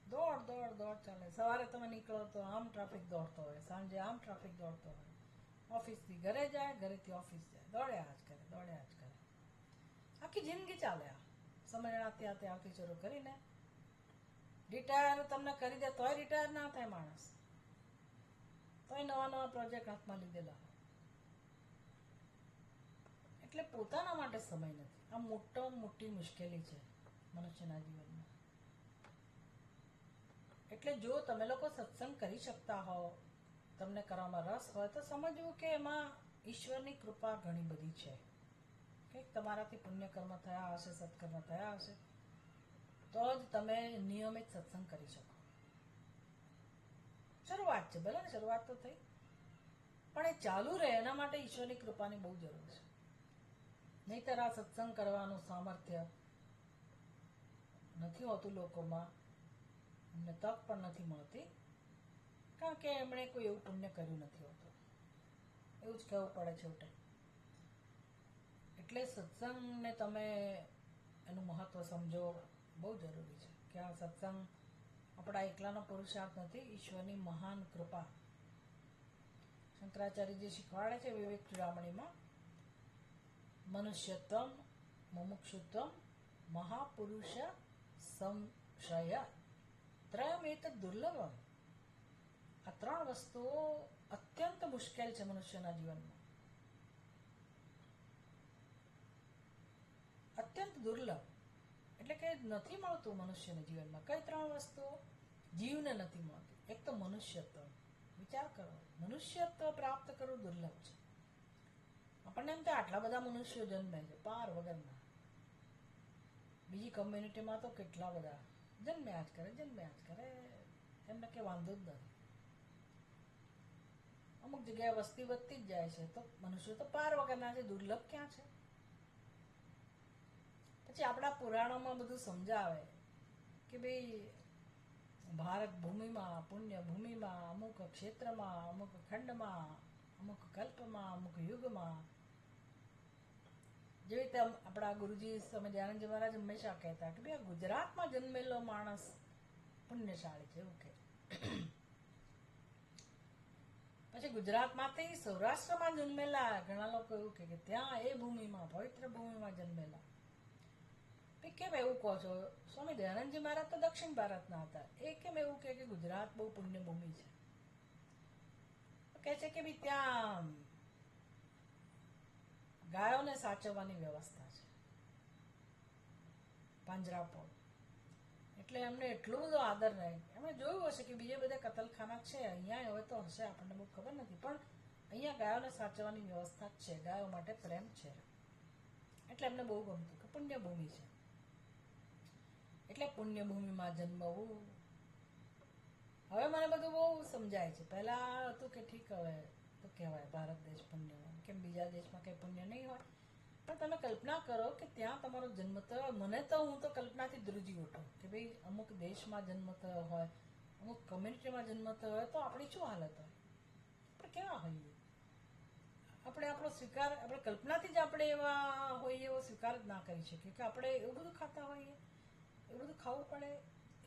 દોડ દોડ દોડ ચાલે. સવારે તમે નીકળો તો આમ ટ્રાફિક દોડતો હોય, સાંજે આમ ટ્રાફિક દોડતો હોય, ઓફિસથી ઘરે જાય, ઘરેથી ઓફિસ જાય, દોડ્યા જ કરે, દોડ્યા જ કરે. આખી જિંદગી ચાલે. આ સમયણા ત્યાં ત્યાંથી શરૂ કરીને રિટાયર તમને કરી દે તોય રિટાયર ના થાય માણસ, તોય નવા નવા પ્રોજેક્ટ હાથમાં લીધેલા હોય. એટલે પોતાના માટે સમય નથી. આ મોટી મુશ્કેલી છે મનુષ્યના જીવનમાં. એટલે જો તમે લોકો સત્સંગ કરી શકતા હો, તમને કરવામાં રસ હોય તો સમજવું કે એમાં ઈશ્વરની કૃપા ઘણી બધી છે. કંઈક તમારાથી પુણ્યકર્મ થયા હશે, સત્કર્મ થયા હશે, તો જ તમે નિયમિત સત્સંગ કરી શકો. શરૂઆત છે, ભલે ને શરૂઆત તો થઈ, પણ એ ચાલુ રહે એના માટે ઈશ્વરની કૃપાની બહુ જરૂર છે. નહીંતર આ સત્સંગ કરવાનું સામર્થ્ય નથી હોતું લોકોમાં, એમને તક પણ નથી મળતી, કારણ કે એમણે કોઈ એવું પુણ્ય કર્યું નથી હોતું. એવું જ કહેવું પડે છેવટે. એટલે સત્સંગને તમે એનું મહત્વ સમજો, બહુ જરૂરી છે કે આ સત્સંગ આપણા એકલાનો પુરુષાર્થ નથી, ઈશ્વરની મહાન કૃપા. શંકરાચાર્યજી શીખવાડે છે વિવેક ચૂડામણીમાં, મનુષ્યત્વમ, મુમુક્ષુત્વમ, મહાપુરુષ સંશય ત્રયમેત દુર્લભમ. આ ત્રણ વસ્તુઓ અત્યંત મુશ્કેલ છે મનુષ્યના જીવનમાં, અત્યંત દુર્લભ. એટલે કે નથી મળતું મનુષ્યના જીવનમાં. કઈ ત્રણ વસ્તુઓ જીવને નથી મળતી? એક તો મનુષ્યત્વ. વિચાર કરો, મનુષ્યત્વ પ્રાપ્ત કરવું દુર્લભ છે. આપણને એમ તો આટલા બધા મનુષ્યો જન્મે છે પાર વગરના. બીજી કમ્યુનિટીમાં તો કેટલા બધા જન્મ્યા જ કરે, એમને કે વાંધો જ નથી. અમુક જગ્યાએ વસ્તી વધતી જ જાય છે, તો મનુષ્યો તો પાર વગરના છે, દુર્લભ ક્યાં છે? પછી આપણા પુરાણોમાં બધું સમજાવે કે ભાઈ ભારત ભૂમિમાં, પુણ્ય ભૂમિમાં, અમુક ક્ષેત્રમાં, અમુક ખંડમાં, અમુક કલ્પમાં, અમુક યુગમાં, જેવી રીતે આપણા ગુરુજી સ્વામી દયાનંદજી મહારાજ હંમેશા કહેતા કે ભાઈ ગુજરાતમાં જન્મેલો માણસ પુણ્યશાળી છે, એવું કે. પછી ગુજરાતમાંથી સૌરાષ્ટ્રમાં જન્મેલા ઘણા લોકો એવું કે ત્યાં એ ભૂમિમાં, પવિત્ર ભૂમિમાં જન્મેલા. કેમ એવું કહો છો? સ્વામી દયાનંદજી મહારાજ તો દક્ષિણ ભારતના હતા, એ કેમ એવું કે ગુજરાત બહુ પુણ્ય ભૂમિ છે? કહે છે કે ભાઈ ત્યાં ગાયોને સાચવવાની વ્યવસ્થા છે, પાંજરાપોળ. એટલે એમને એટલો બધો આદર રહે. એમણે જોયું હશે કે બીજે બધા કતલખાના છે, અહીંયા હવે તો હશે, આપણને બહુ ખબર નથી, પણ અહીંયા ગાયોને સાચવવાની વ્યવસ્થા જ છે, ગાયો માટે પ્રેમ છે. એટલે એમને બહુ ગમતું કે પુણ્યભૂમિ છે. એટલે પુણ્યભૂમિમાં જન્મવું. હવે મને બધું બહુ સમજાય છે. પહેલા હતું કે ઠીક, હવે તો કહેવાય ભારત દેશ પુણ્યવાન, કેમ બીજા દેશમાં કઈ પુણ્ય નહીં હોય? પણ તમે કલ્પના કરો કે ત્યાં તમારો જન્મ થયો. મને તો, હું તો કલ્પનાથી ધ્રુજી ઉઠું કે ભાઈ અમુક દેશમાં જન્મ થયો હોય, અમુક કમ્યુનિટીમાં જન્મ થયો હોય, તો આપણી શું હાલત હોય? આપણે કેવા હોઈએ? આપણે આપણો સ્વીકાર, આપણે કલ્પનાથી જ આપણે એવા હોઈએ એવો સ્વીકાર જ ના કરી શકીએ કે આપણે એવું બધું ખાતા હોઈએ, એવું બધું ખાવું પડે,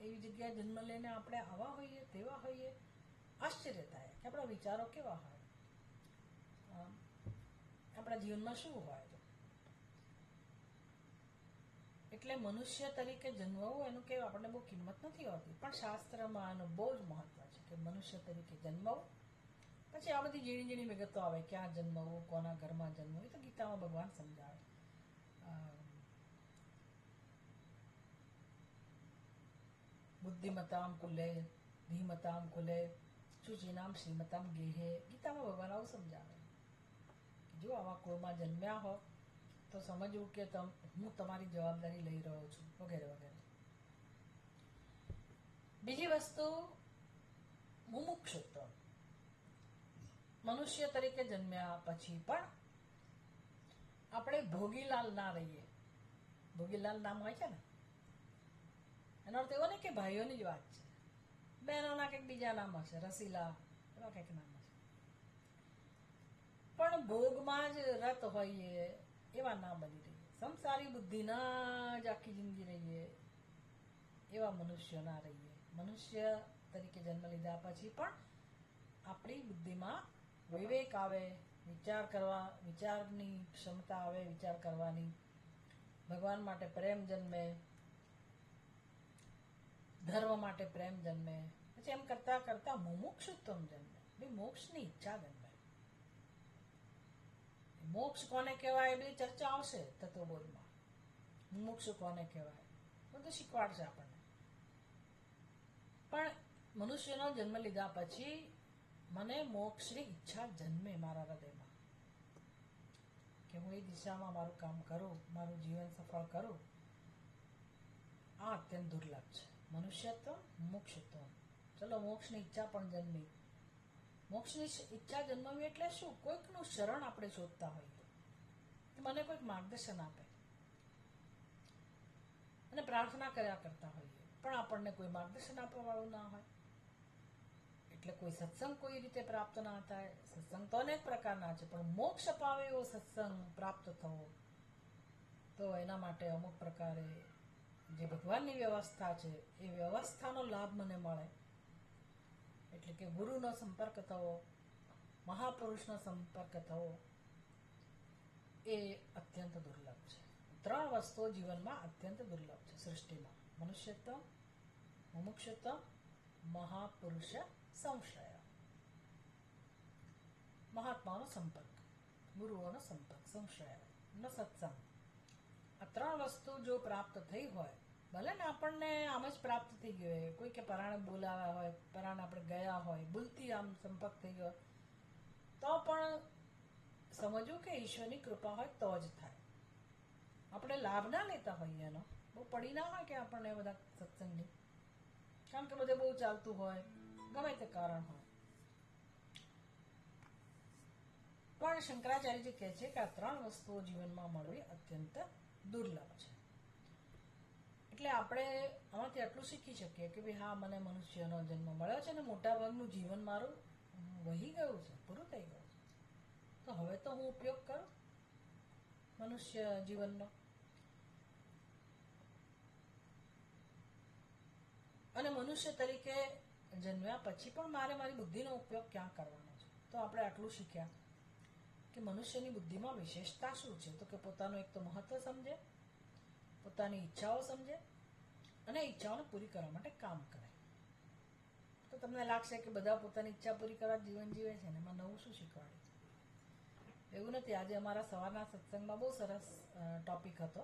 એવી જગ્યાએ જન્મ લઈને આપણે આવા હોઈએ, તેવા હોઈએ. આશ્ચર્ય થાય કે આપણા વિચારો કેવા હોય, આપણા જીવનમાં શું હોય. એટલે મનુષ્ય તરીકે જન્મવું એનું કે આપણને બહુ કિંમત નથી હોતી, પણ શાસ્ત્રમાં આનું બહુ જ મહત્વ છે કે મનુષ્ય તરીકે જન્મવું. પછી આ બધી ઝીણી ઝીણી વિગતો આવે, ક્યાં જન્મવું, કોના ઘરમાં જન્મવું, એ તો ગીતામાં ભગવાન સમજાવે. બુદ્ધિમતામ કુલે ધીમતામ કુલે શુચિનામ શ્રીમતામ ગેહે, ગીતામાં ભગવાન આવું સમજાવે. જો આવા કુળમાં જન્મ્યા હો તો સમજવું કે હું તમારી જવાબદારી લઈ રહ્યો છું, વગેરે વગેરે. બીજી વસ્તુ મુમુક્ષુત્વ. મનુષ્ય તરીકે જન્મ્યા પછી પણ આપણે ભોગીલાલ ના રહીએ. ભોગીલાલ નામ હોય છે ને, એનો અર્થ એવો નહીં કે ભાઈઓની જ વાત છે, બહેનોના કંઈક બીજા નામ હશે, રસીલા એવા કંઈક નામ હશે, પણ ભોગમાં જ રત હોઈએ એવા ના બની રહીએ. સંસારી બુદ્ધિના જ આખી જિંદગી રહીએ એવા મનુષ્યો ના રહીએ. મનુષ્ય તરીકે જન્મ લીધા પછી પણ આપણી બુદ્ધિમાં વિવેક આવે, વિચારની ક્ષમતા આવે, વિચાર કરવાની, ભગવાન માટે પ્રેમ જન્મે, ધર્મ માટે પ્રેમ જન્મે. પછી એમ કરતા કરતા મુમુક્ષુત્વ જન્મે, ભાઈ મોક્ષની ઈચ્છા જન્મે. મોક્ષ કોને કહેવાય એ બધી ચર્ચા આવશે તત્વબોધમાં. મુમુક્ષુ કોને કહેવાય બધું શીખવાડશે આપણને. પણ મનુષ્યનો જન્મ લીધા પછી મને મોક્ષની ઈચ્છા જન્મે મારા હૃદયમાં કે હું એ દિશામાં મારું કામ કરું, મારું જીવન સફળ કરું. આ અત્યંત દુર્લભ છે. મનુષ્યત્વ, મુમુક્ષુત્વ. ચલો મોક્ષની ઈચ્છા પણ જન્મી. મોક્ષની ઈચ્છા જન્મવી એટલે શું? કોઈકનું શરણ આપણે શોધતા હોઈએ, મને કોઈક માર્ગદર્શન આપે, અને પ્રાર્થના કર્યા કરતા હોઈએ, પણ આપણને કોઈ માર્ગદર્શન આપવા વાળું ના હોય. એટલે કોઈ સત્સંગ કોઈ રીતે પ્રાપ્ત ના થાય. સત્સંગ તો અનેક પ્રકારના છે, પણ મોક્ષ અપાવે એવો સત્સંગ પ્રાપ્ત થવો તો એના માટે અમુક પ્રકારે જે ભગવાનની વ્યવસ્થા છે એ વ્યવસ્થાનો લાભ મને મળે. એટલે કે ગુરુનો સંપર્ક થવો, મહાપુરુષનો સંપર્ક થવો એ અત્યંત દુર્લભ છે. 3 વસ્તુઓ જીવનમાં અત્યંત દુર્લભ છે સૃષ્ટિમાં: મનુષ્યત્વ, મુમુક્ષુત્વ, મહાપુરુષ સંશ્રય. મહાત્માનો સંપર્ક, ગુરુઓનો સંપર્ક, સંશ્રય નો સત્સંગ. આ 3 વસ્તુ જો પ્રાપ્ત થઈ હોય, ભલે ને આપણને આમ જ પ્રાપ્ત થઈ ગયો હોય, કોઈ કે પરાણે બોલાવ્યા હોય, પરાણે આપણે ગયા હોય, ભૂલથી આમ સંપર્ક થઈ ગયો, તો પણ સમજવું કે ઈશ્વરની કૃપા હોય તો જ થાય. આપણે લાભ ના લેતા હોઈએ એનો, બહુ પડી ના હોય કે આપણને બધા સત્સંગની, કારણ કે બધે બહુ ચાલતું હોય, ગમે તે કારણ હોય. પણ શંકરાચાર્યજી કહે છે કે આ 3 વસ્તુઓ જીવનમાં મળવી અત્યંત દુર્લભ છે. એટલે આપણે આમાંથી આટલું શીખી શકીએ કે ભાઈ હા, મને મનુષ્યનો જન્મ મળ્યો છે અને મોટાભાગનું જીવન મારું વહી ગયું છે, પૂરું થઈ ગયું છે, તો હવે તો હું ઉપયોગ કરું મનુષ્ય જીવનનો. અને મનુષ્ય તરીકે જન્મ્યા પછી પણ મારે મારી બુદ્ધિનો ઉપયોગ ક્યાં કરવાનો છે? તો આપણે આટલું શીખ્યા કે મનુષ્યની બુદ્ધિમાં વિશેષતા શું છે? તો કે પોતાનું એક તો મહત્વ સમજે, પોતાની ઈચ્છાઓ સમજે અને ઈચ્છાઓને પૂરી કરવા માટે કામ કરે. તો તમને લાગશે કે બધા પોતાની ઈચ્છા પૂરી કરવા જીવન જીવે છે ને એમાં નવું શું શીખવાડે? એવું નથી. આજે અમારા સવારના સત્સંગમાં બહુ સરસ ટોપિક હતો.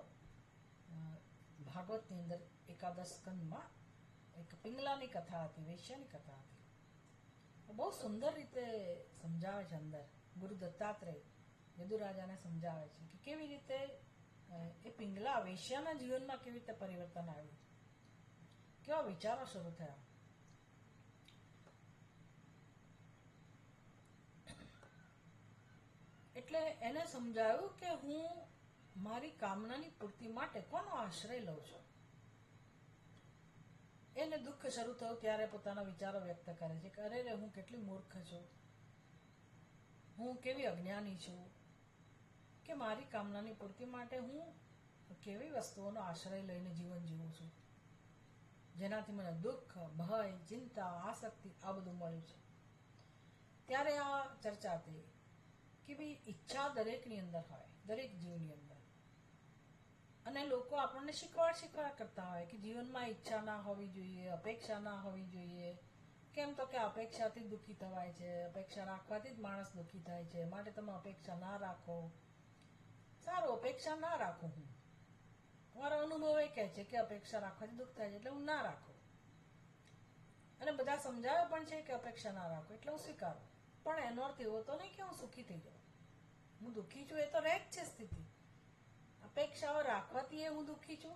ભાગવતની અંદર એકાદશ સ્કંદમાં એક પિંગલાની કથા હતી, વેશ્યાની કથા હતી. બહુ સુંદર રીતે સમજાવે છે. અંદર ગુરુ દત્તાત્રેય યદુરાજાને સમજાવે છે કે કેવી રીતે એ પિંગલા વેશ્યાના જીવનમાં કેવી રીતે પરિવર્તન આવ્યું, કેવા વિચારો શરૂ થયા. એટલે એને સમજાયું કે હું મારી કામનાની પૂર્તિ માટે કોનો આશ્રય લઉં છું. એને દુઃખ શરૂ થયું ત્યારે પોતાના વિચારો વ્યક્ત કરે છે કે અરે રે, હું કેટલી મૂર્ખ છું, હું કેવી અજ્ઞાની છું કે મારી કામનાની પૂર્તિ માટે હું કેવી વસ્તુઓનો આશ્રય લઈને જીવન જીવું છું, જેનાથી મને દુઃખ, ભય, ચિંતા, આસક્તિ આ બધું મળ્યું છે. ત્યારે આ ચર્ચા થઈ કે ભાઈ ઈચ્છા દરેકની અંદર હોય, દરેક જીવની અંદર, અને લોકો આપણને શીખવાડ કરતા હોય કે જીવનમાં ઈચ્છા ના હોવી જોઈએ, અપેક્ષા ના હોવી જોઈએ. કેમ તો કે અપેક્ષાથી દુઃખી થવાય છે, અપેક્ષા રાખવાથી જ માણસ દુઃખી થાય છે, માટે તમે અપેક્ષા ના રાખો. સારું, અપેક્ષા ના રાખું હું. મારો અનુભવ એ કહે છે કે અપેક્ષા રાખવાથી દુઃખ થાય છે એટલે હું ના રાખું. અને બધા સમજાવે પણ છે કે અપેક્ષા ના રાખો એટલે હું સ્વીકારું. પણ એનો અર્થ એવો તો નહીં કે હું સુખી થઈ જાઉં. હું દુઃખી છું એ તો રહે જ છે સ્થિતિ. અપેક્ષાઓ રાખવાથી હું દુઃખી છું,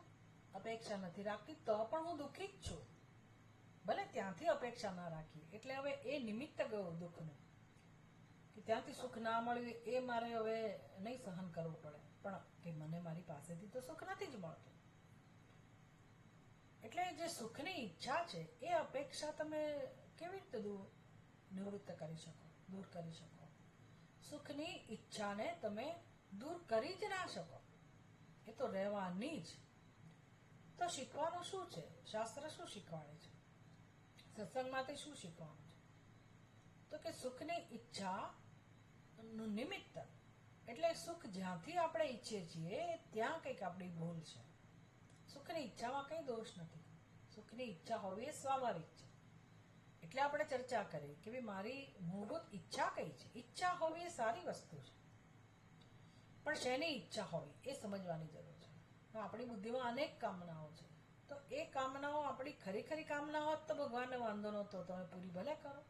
અપેક્ષા નથી રાખતી તો પણ હું દુઃખી જ છું. ભલે ત્યાંથી અપેક્ષા ના રાખી એટલે હવે એ નિમિત્ત ગયું દુઃખનું, કે ત્યાંથી સુખ ના મળ્યું એ મારે હવે નહીં સહન કરવું પડે, પણ કે મને મારી પાસેથી તો સુખ નથી જ મળતું. એટલે જે સુખની ઈચ્છા છે એ અપેક્ષા તમે કેવી રીતે નિવૃત્ત કરી શકો, દૂર કરી શકો? સુખની ઈચ્છાને તમે દૂર કરી જ ના શકો, એ તો રહેવાની જ. તો શીખવાનું શું છે? શાસ્ત્ર શું શીખવાડે છે? સત્સંગમાંથી શું શીખવાનું છે? તો કે સુખની ઈચ્છા નું નિમિત્ત એટલે સુખ જ્યાંથી આપણે ઈચ્છીએ છીએ ત્યાં કંઈક આપણી ભૂલ છે. સુખની ઈચ્છામાં કંઈ દોષ નથી. સુખની ઈચ્છા હોવી એ સ્વાભાવિક છે. એટલે આપણે ચર્ચા કરી કે ભાઈ મારી મૂળભૂત ઈચ્છા કઈ છે. ઈચ્છા હોવી એ સારી વસ્તુ છે, પણ શેની ઈચ્છા હોવી એ સમજવાની જરૂર છે. આપણી બુદ્ધિમાં અનેક કામનાઓ છે, તો એ કામનાઓ આપણી ખરી કામના હોત તો ભગવાનને વાંધો નહોતો, તમે પૂરી ભલે કરો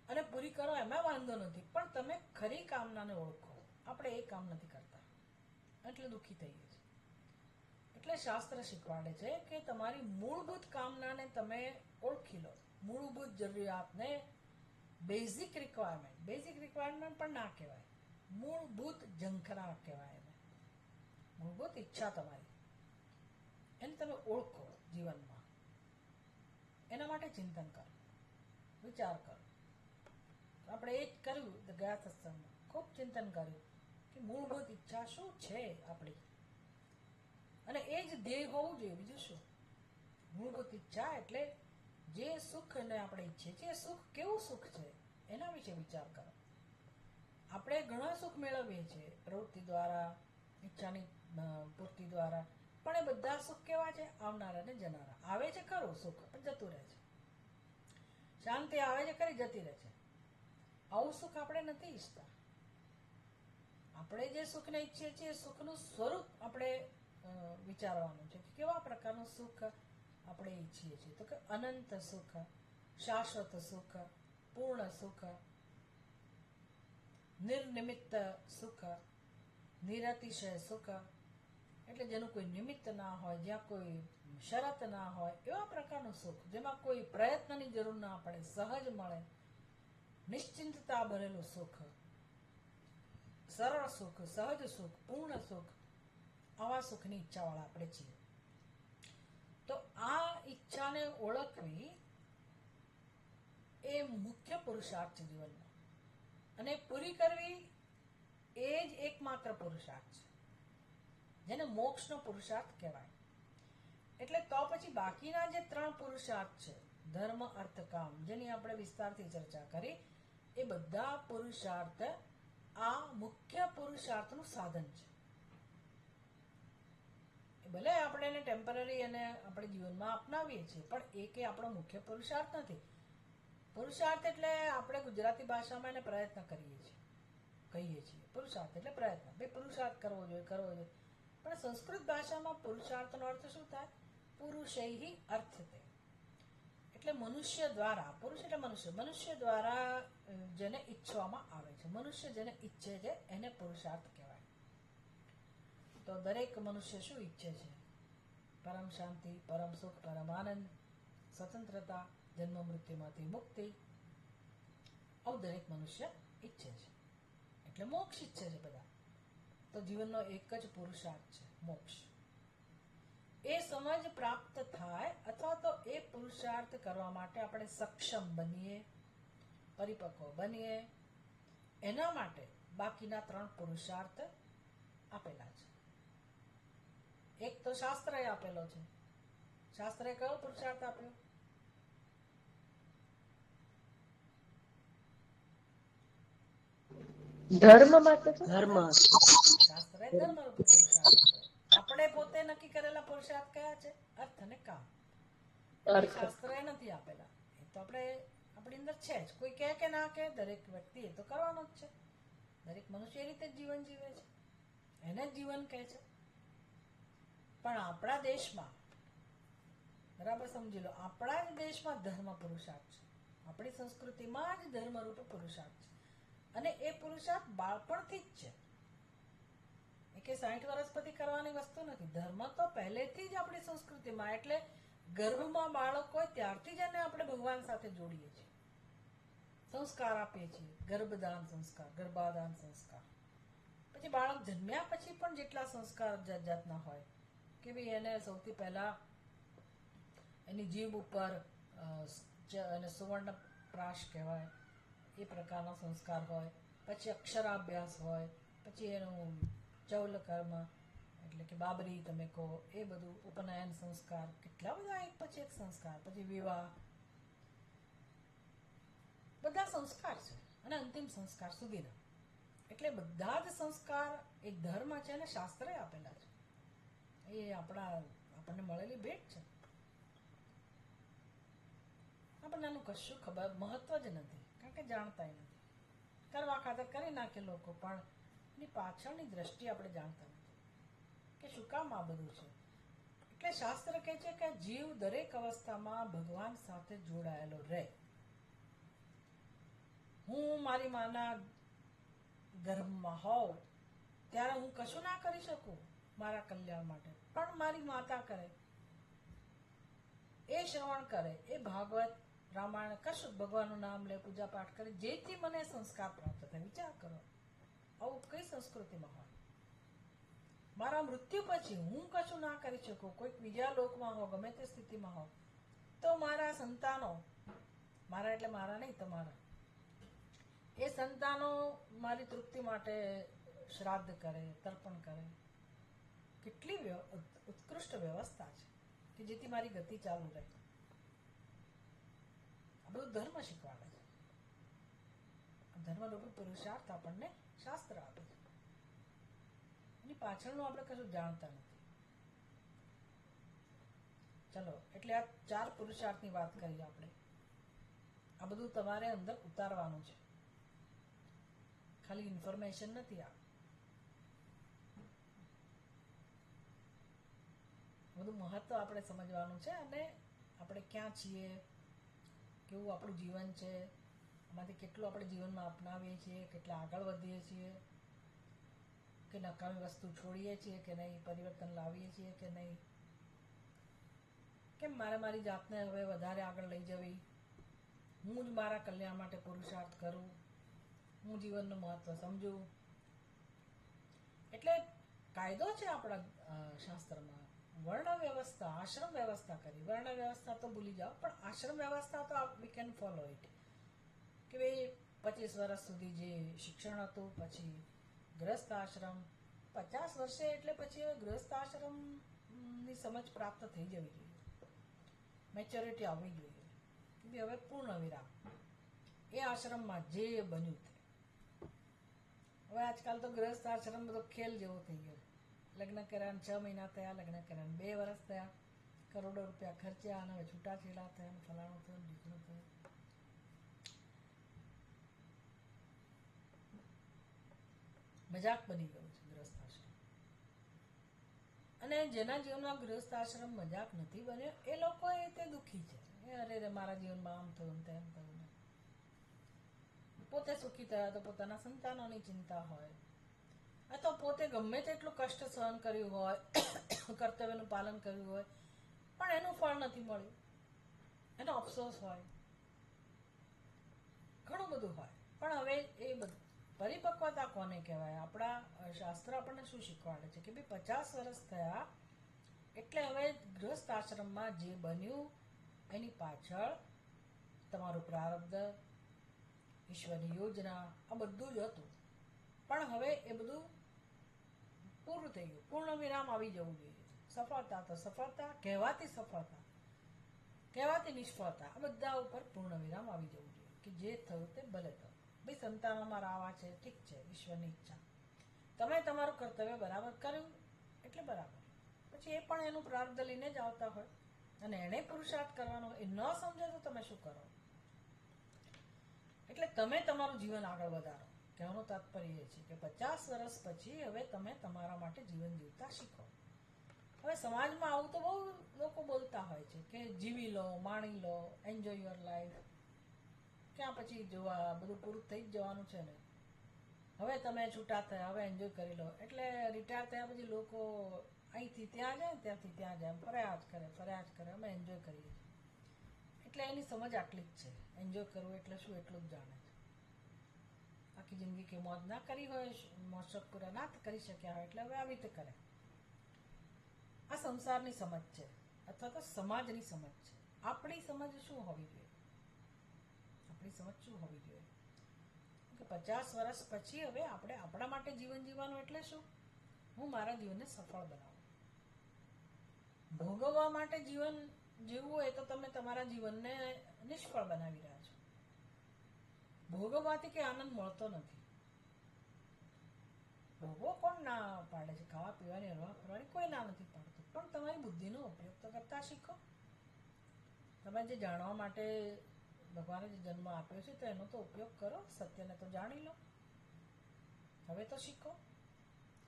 અને પૂરી કરો એમાં વાંધો નથી, પણ તમે ખરી કામનાને ઓળખો. આપણે એ કામ નથી કરતા એટલે દુઃખી થઈએ છીએ. એટલે શાસ્ત્ર શીખવાડે છે કે તમારી મૂળભૂત કામનાને તમે ઓળખી લો. મૂળભૂત જરૂરિયાતને બેઝિક રિક્વાયરમેન્ટ પણ ના કહેવાય, મૂળભૂત ઝંખના કહેવાય એને. મૂળભૂત ઈચ્છા તમારી એને તમે ઓળખો જીવનમાં. એના માટે ચિંતન કરો, વિચાર કરો. આપણે એ જ કર્યું ગયા સત્સંગમાં, ખૂબ ચિંતન કર્યું કે મૂળભૂત ઈચ્છા શું છે આપણી, અને એ જ ધ્યેય હોવું જોઈએ. બીજું શું? મૂળભૂત ઈચ્છા એટલે જે સુખને આપણે ઈચ્છીએ છીએ, સુખ કેવું સુખ છે એના વિશે વિચાર કરો. આપણે ઘણા સુખ મેળવીએ છીએ પ્રવૃત્તિ દ્વારા, ઈચ્છાની પૂર્તિ દ્વારા, પણ એ બધા સુખ કેવા છે? આવનારા ને જનારા. આવે છે ખરું સુખ, પણ જતું રહે છે. શાંતિ આવે છે ખરી, જતી રહે છે. આવું સુખ આપણે નથી ઈચ્છતા. આપણે જે સુખને ઈચ્છીએ છીએ સુખનું સ્વરૂપ આપણે વિચારવાનું છે કે કેવા પ્રકારનું સુખ આપણે ઈચ્છીએ છીએ. તો કે અનંત સુખ, શાશ્વત સુખ, પૂર્ણ સુખ, નિર્નિમિત્ત સુખ, નિરતિશય સુખ, એટલે જેનું કોઈ નિમિત્ત ના હોય, જ્યાં કોઈ શરત ના હોય, એવા પ્રકારનું સુખ જેમાં કોઈ પ્રયત્નની જરૂર ના પડે, સહજ મળે, નિશ્ચિંતતા ભરેલું સુખ, સરળ સુખ, સહજ સુખ, પૂર્ણ સુખ. આવા સુખની ઈચ્છાવાળા આપણે છીએ. તો આ ઈચ્છાને ઓળખવી એ મુખ્ય પુરુષાર્થ છે જીવનમાં, અને પૂરી કરવી એ જ એકમાત્ર પુરુષાર્થ છે, જેને મોક્ષનો પુરુષાર્થ કહેવાય. એટલે તો પછી બાકીના જે 3 પુરુષાર્થ છે, ધર્મ, અર્થ, કામ, જેની આપણે વિસ્તારથી ચર્ચા કરી, એ બધા પુરુષાર્થ આ મુખ્ય પુરુષાર્થનું સાધન છે. ભલે આપણે એને ટેમ્પરરી અને આપણે જીવનમાં અપનાવીએ છીએ, પણ એ કે આપણો મુખ્ય પુરુષાર્થ નથી. પુરુષાર્થ એટલે આપણે ગુજરાતી ભાષામાં એને પ્રયત્ન કહીએ છીએ. પુરુષાર્થ એટલે પ્રયત્ન, ભાઈ પુરુષાર્થ કરવો જોઈએ. પણ સંસ્કૃત ભાષામાં પુરુષાર્થનો અર્થ શું થાય? પુરુષૈહિ અર્થતે, એટલે મનુષ્ય દ્વારા. પુરુષ એટલે મનુષ્ય દ્વારા જેને ઈચ્છવામાં આવે છે, મનુષ્ય જેને ઈચ્છે છે એને પુરુષાર્થ કહેવાય. તો દરેક મનુષ્ય શું ઈચ્છે છે? પરમ શાંતિ, પરમ સુખ, પરમ આનંદ, સ્વતંત્રતા, જન્મ મૃત્યુમાંથી મુક્તિ. આવું દરેક મનુષ્ય ઈચ્છે છે, એટલે મોક્ષ ઈચ્છે છે બધા. તો જીવનનો એક જ પુરુષાર્થ છે, મોક્ષ. એ સમજ પ્રાપ્ત થાય અથવા તો એ પુરુષાર્થ કરવા માટે આપણે સક્ષમ બનીએ, પરિપક્વ બનીએ, એના માટે બાકીના 3 પુરુષાર્થ આપેલા છે. એક તો શાસ્ત્રએ આપેલો છે. શાસ્ત્રએ કયો પુરુષાર્થ આપ્યો? ધર્મમાં તો શું? ધર્મ શાસ્ત્રએ ધર્મ રૂપે પુરુષાર્થ આપ્યો. આપણે પોતે નક્કી કરેલા પુરુષાર્થ કયા છે? અર્થ અને કામ. એ અર્થ. શાસ્ત્રએ નથી આપેલા, એ તો આપણે આપણી અંદર છે જ. કોઈ કહે કે ના કહે, દરેક વ્યક્તિ એ તો કરવાનો જ છે. દરેક મનુષ્ય એ રીતે જ જીવન જીવે છે, એને જ જીવન કહે છે. પણ આપણા દેશમાં, બરાબર સમજી લો, આપણા જ દેશમાં ધર્મ પુરુષાર્થ છે. આપણી સંસ્કૃતિમાં જ ધર્મ રૂપે પુરુષાર્થ છે. અને એ પુરુષાર્થ બાળપણથી જ છે. એ કે 60 વર્ષ પછી કરવાની વસ્તુ નથી. ધર્મ તો પહેલેથી જ આપણી સંસ્કૃતિમાં, એટલે ગર્ભમાં બાળક હોય ત્યારથી જ એને આપણે ભગવાન સાથે જોડીએ છીએ, સંસ્કાર આપીએ છીએ. ગર્ભદાન સંસ્કાર, ગર્ભાધાન સંસ્કાર. પછી બાળક જન્મ્યા પછી પણ જેટલા સંસ્કાર જાત જાતના હોય, કે ભાઈ એને સૌથી પહેલા એની જીભ ઉપર એને સુવર્ણ પ્રાશ કહેવાય, એ પ્રકારનો સંસ્કાર હોય. પછી અક્ષરાભ્યાસ હોય, પછી એનું ચૌલ કર્મ એટલે કે બાબરી તમે કહો, એ બધું ઉપનયન સંસ્કાર, કેટલા બધા એક પછી એક સંસ્કાર. પછી વિવાહ, બધા સંસ્કાર છે. અને અંતિમ સંસ્કાર સુધીના. એટલે બધા જ સંસ્કાર એક ધર્મ છે અને શાસ્ત્રએ આપેલા છે. એ આપણને મળેલી ભેટ છે. આપણને આનું કશું ખબર મહત્વ જ નથી, કારણ કે જાણતા નથી. કરવા ખાતર કરી નાખે લોકો, પણ એની પાછળની દ્રષ્ટિ આપણે જાણતા નથી કે શું કામ આ બધું છે. એટલે શાસ્ત્ર કહે છે કે જીવ દરેક અવસ્થામાં ભગવાન સાથે જોડાયેલો રહે. હું મારી માના ગર્ભમાં હોઉં ત્યારે હું કશું ના કરી શકું મારા કલ્યાણ માટે, પણ મારી માતા કરે, એ શ્રવણ કરે, એ ભાગવત રામાયણ કશું ભગવાનનું નામ લે, પૂજા પાઠ કરે, જેથી મને સંસ્કાર પ્રાપ્ત થાય. વિચાર કરો, આવું કઈ સંસ્કૃતિમાં હોય? મારા મૃત્યુ પછી હું કશું ના કરી શકું, કોઈક બીજા લોકમાં હો, ગમે તે સ્થિતિમાં હો, તો મારા સંતાનો, મારા એટલે મારા નહીં, તમારા, એ સંતાનો મારી તૃપ્તિ માટે શ્રાદ્ધ કરે, તર્પણ કરે. કેટલી ઉત્કૃષ્ટ વ્યવસ્થા છે કે જેથી મારી ગતિ ચાલુ રહે. આ બધું ધર્મ શીખવાડે છે. ધર્મ રૂપી પુરુષાર્થ આપણને શાસ્ત્ર આપે છે. એની પાછળનું આપણે કશું જાણતા નથી. ચલો, એટલે આ 4 પુરુષાર્થની વાત કરી આપણે. આ બધું તમારે અંદર ઉતારવાનું છે, ખાલી ઇન્ફોર્મેશન નથી. આ બધું મહત્વ આપણે સમજવાનું છે. અને આપણે ક્યાં છીએ, કેવું આપણું જીવન છે, એમાંથી કેટલું આપણે જીવનમાં અપનાવીએ છીએ, કેટલા આગળ વધીએ છીએ, કે નકામી વસ્તુ છોડીએ છીએ કે નહીં, પરિવર્તન લાવીએ છીએ કે નહીં, કેમ મારી જાતને હવે વધારે આગળ લઈ જવી, હું જ મારા કલ્યાણ માટે પુરુષાર્થ કરું, હું જીવનનું મહત્વ સમજું. એટલે કાયદો છે આપણા શાસ્ત્રમાં. વર્ણ વ્યવસ્થા, આશ્રમ વ્યવસ્થા કરી. વર્ણ વ્યવસ્થા તો ભૂલી જાઓ, પણ આશ્રમ વ્યવસ્થા તો વી કેન ફોલો ઇટ. કે ભાઈ 25 વર્ષ સુધી જે શિક્ષણ હતું, પછી ગૃહસ્થ આશ્રમ, 50 વર્ષે એટલે પછી ગૃહસ્થ આશ્રમની સમજ પ્રાપ્ત થઈ જવી જોઈએ, મેચ્યોરિટી આવવી જોઈએ કે ભાઈ હવે પૂર્ણ વિરામ. એ આશ્રમમાં જે બન્યું તે. હવે આજકાલ તો ગૃહસ્થ આશ્રમ બધો ખેલ જેવો થઈ ગયો. લગ્ન કર્યા 6 મહિના થયા, લગ્ન કર્યા 2 વર્ષ થયા, કરોડો રૂપિયા ખર્ચ્યા, અને હવે છૂટાછેડા થયા, ફલાણું થયું, ઢીકણું થયું. મજાક બની ગયું છે ગૃહસ્થ આશ્રમ. અને જેના જીવનમાં ગૃહસ્થ આશ્રમ મજાક નથી બન્યો, એ લોકો તે દુઃખી છે. અરે મારા જીવનમાં આમ થયું, તેમ થયું. પોતે સુખી થયા તો પોતાના સંતાનોની ચિંતા હોય, અથવા પોતે ગમે તેટલું કષ્ટ સહન કર્યું હોય, કર્તવ્યનું પાલન કર્યું હોય, પણ એનું ફળ નથી મળ્યું, એનો અફસોસ હોય, ઘણું બધું હોય. પણ હવે એ બધું પરિપક્વતા કોને કહેવાય? આપણા શાસ્ત્ર આપણને શું શીખવાડે છે કે ભાઈ 50 વર્ષ થયા એટલે હવે ગૃહસ્થ આશ્રમમાં જે બન્યું એની પાછળ તમારું પ્રારબ્ધ, ઈશ્વરની યોજના, આ બધું જ હતું. પણ હવે એ બધું પૂરું થઈ ગયું, પૂર્ણ વિરામ આવી જવું જોઈએ. સફળતા તો સફળતા, કહેવાતી સફળતા, કહેવાતી નિષ્ફળતા, આ બધા ઉપર પૂર્ણ વિરામ આવી જવું જોઈએ કે જે થયું તે ભલે થયું, ભાઈ સંતાનો મારા આવા છે, ઠીક છે, ઈશ્વરની ઈચ્છા. તમે તમારું કર્તવ્ય બરાબર કર્યું એટલે બરાબર. પછી એ પણ એનું પ્રારબ્ધ લઈને જ આવતા હોય અને એને પુરુષાર્થ કરવાનો હોય. એ ન સમજે તો તમે શું કરો? એટલે તમે તમારું જીવન આગળ વધારો. કહેવાનું તાત્પર્ય એ છે કે 50 વર્ષ પછી હવે તમે તમારા માટે જીવન જીવતા શીખો. હવે સમાજમાં આવું તો બહુ લોકો બોલતા હોય છે કે જીવી લો, માણી લો, એન્જોય યોર લાઈફ. ક્યાં પછી જોવા બધું પૂરું થઈ જ જવાનું છે ને. હવે તમે છૂટા થયા, હવે એન્જોય કરી લો. એટલે રિટાયર થયા પછી લોકો અહીંથી ત્યાં જાય, ત્યાંથી ત્યાં જાય, ફર્યા જ કરે, અમે એન્જોય કરીએ છીએ. એટલે એની સમજ આટલી જ છે. એન્જોય કરવું એટલે શું એટલું જ જાણે છે. આખી જિંદગી કે મોજ ના કરી હોય, મોજ શોખ પૂરા ના કરી શક્યા હોય એટલે હવે આવી રીતે કરે. આ સંસારની સમજ છે અથવા તો સમાજની સમજ છે. આપણી સમજ શું હોવી જોઈએ? આપણી સમજ શું હોવી જોઈએ કે 50 વર્ષ પછી હવે આપણે આપણા માટે જીવન જીવવાનું એટલે શું? હું મારા જીવનને સફળ બનાવું. ભોગવવા માટે જીવન જીવવું હોય તો તમે તમારા જીવનને નિષ્ફળ બનાવી રહ્યા છો. ભોગવવાથી કે આનંદ મળતો નથી. ભોગવો કોણ ના પાડે છે? ખાવા પીવાની, હરવા ફરવાની કોઈ ના નથી પાડતું. પણ તમારી બુદ્ધિનો ઉપયોગ તો કરતા શીખો. તમે જે જાણવા માટે ભગવાને જે જન્મ આપ્યો છે તો એનો તો ઉપયોગ કરો. સત્યને તો જાણી લો. હવે તો શીખો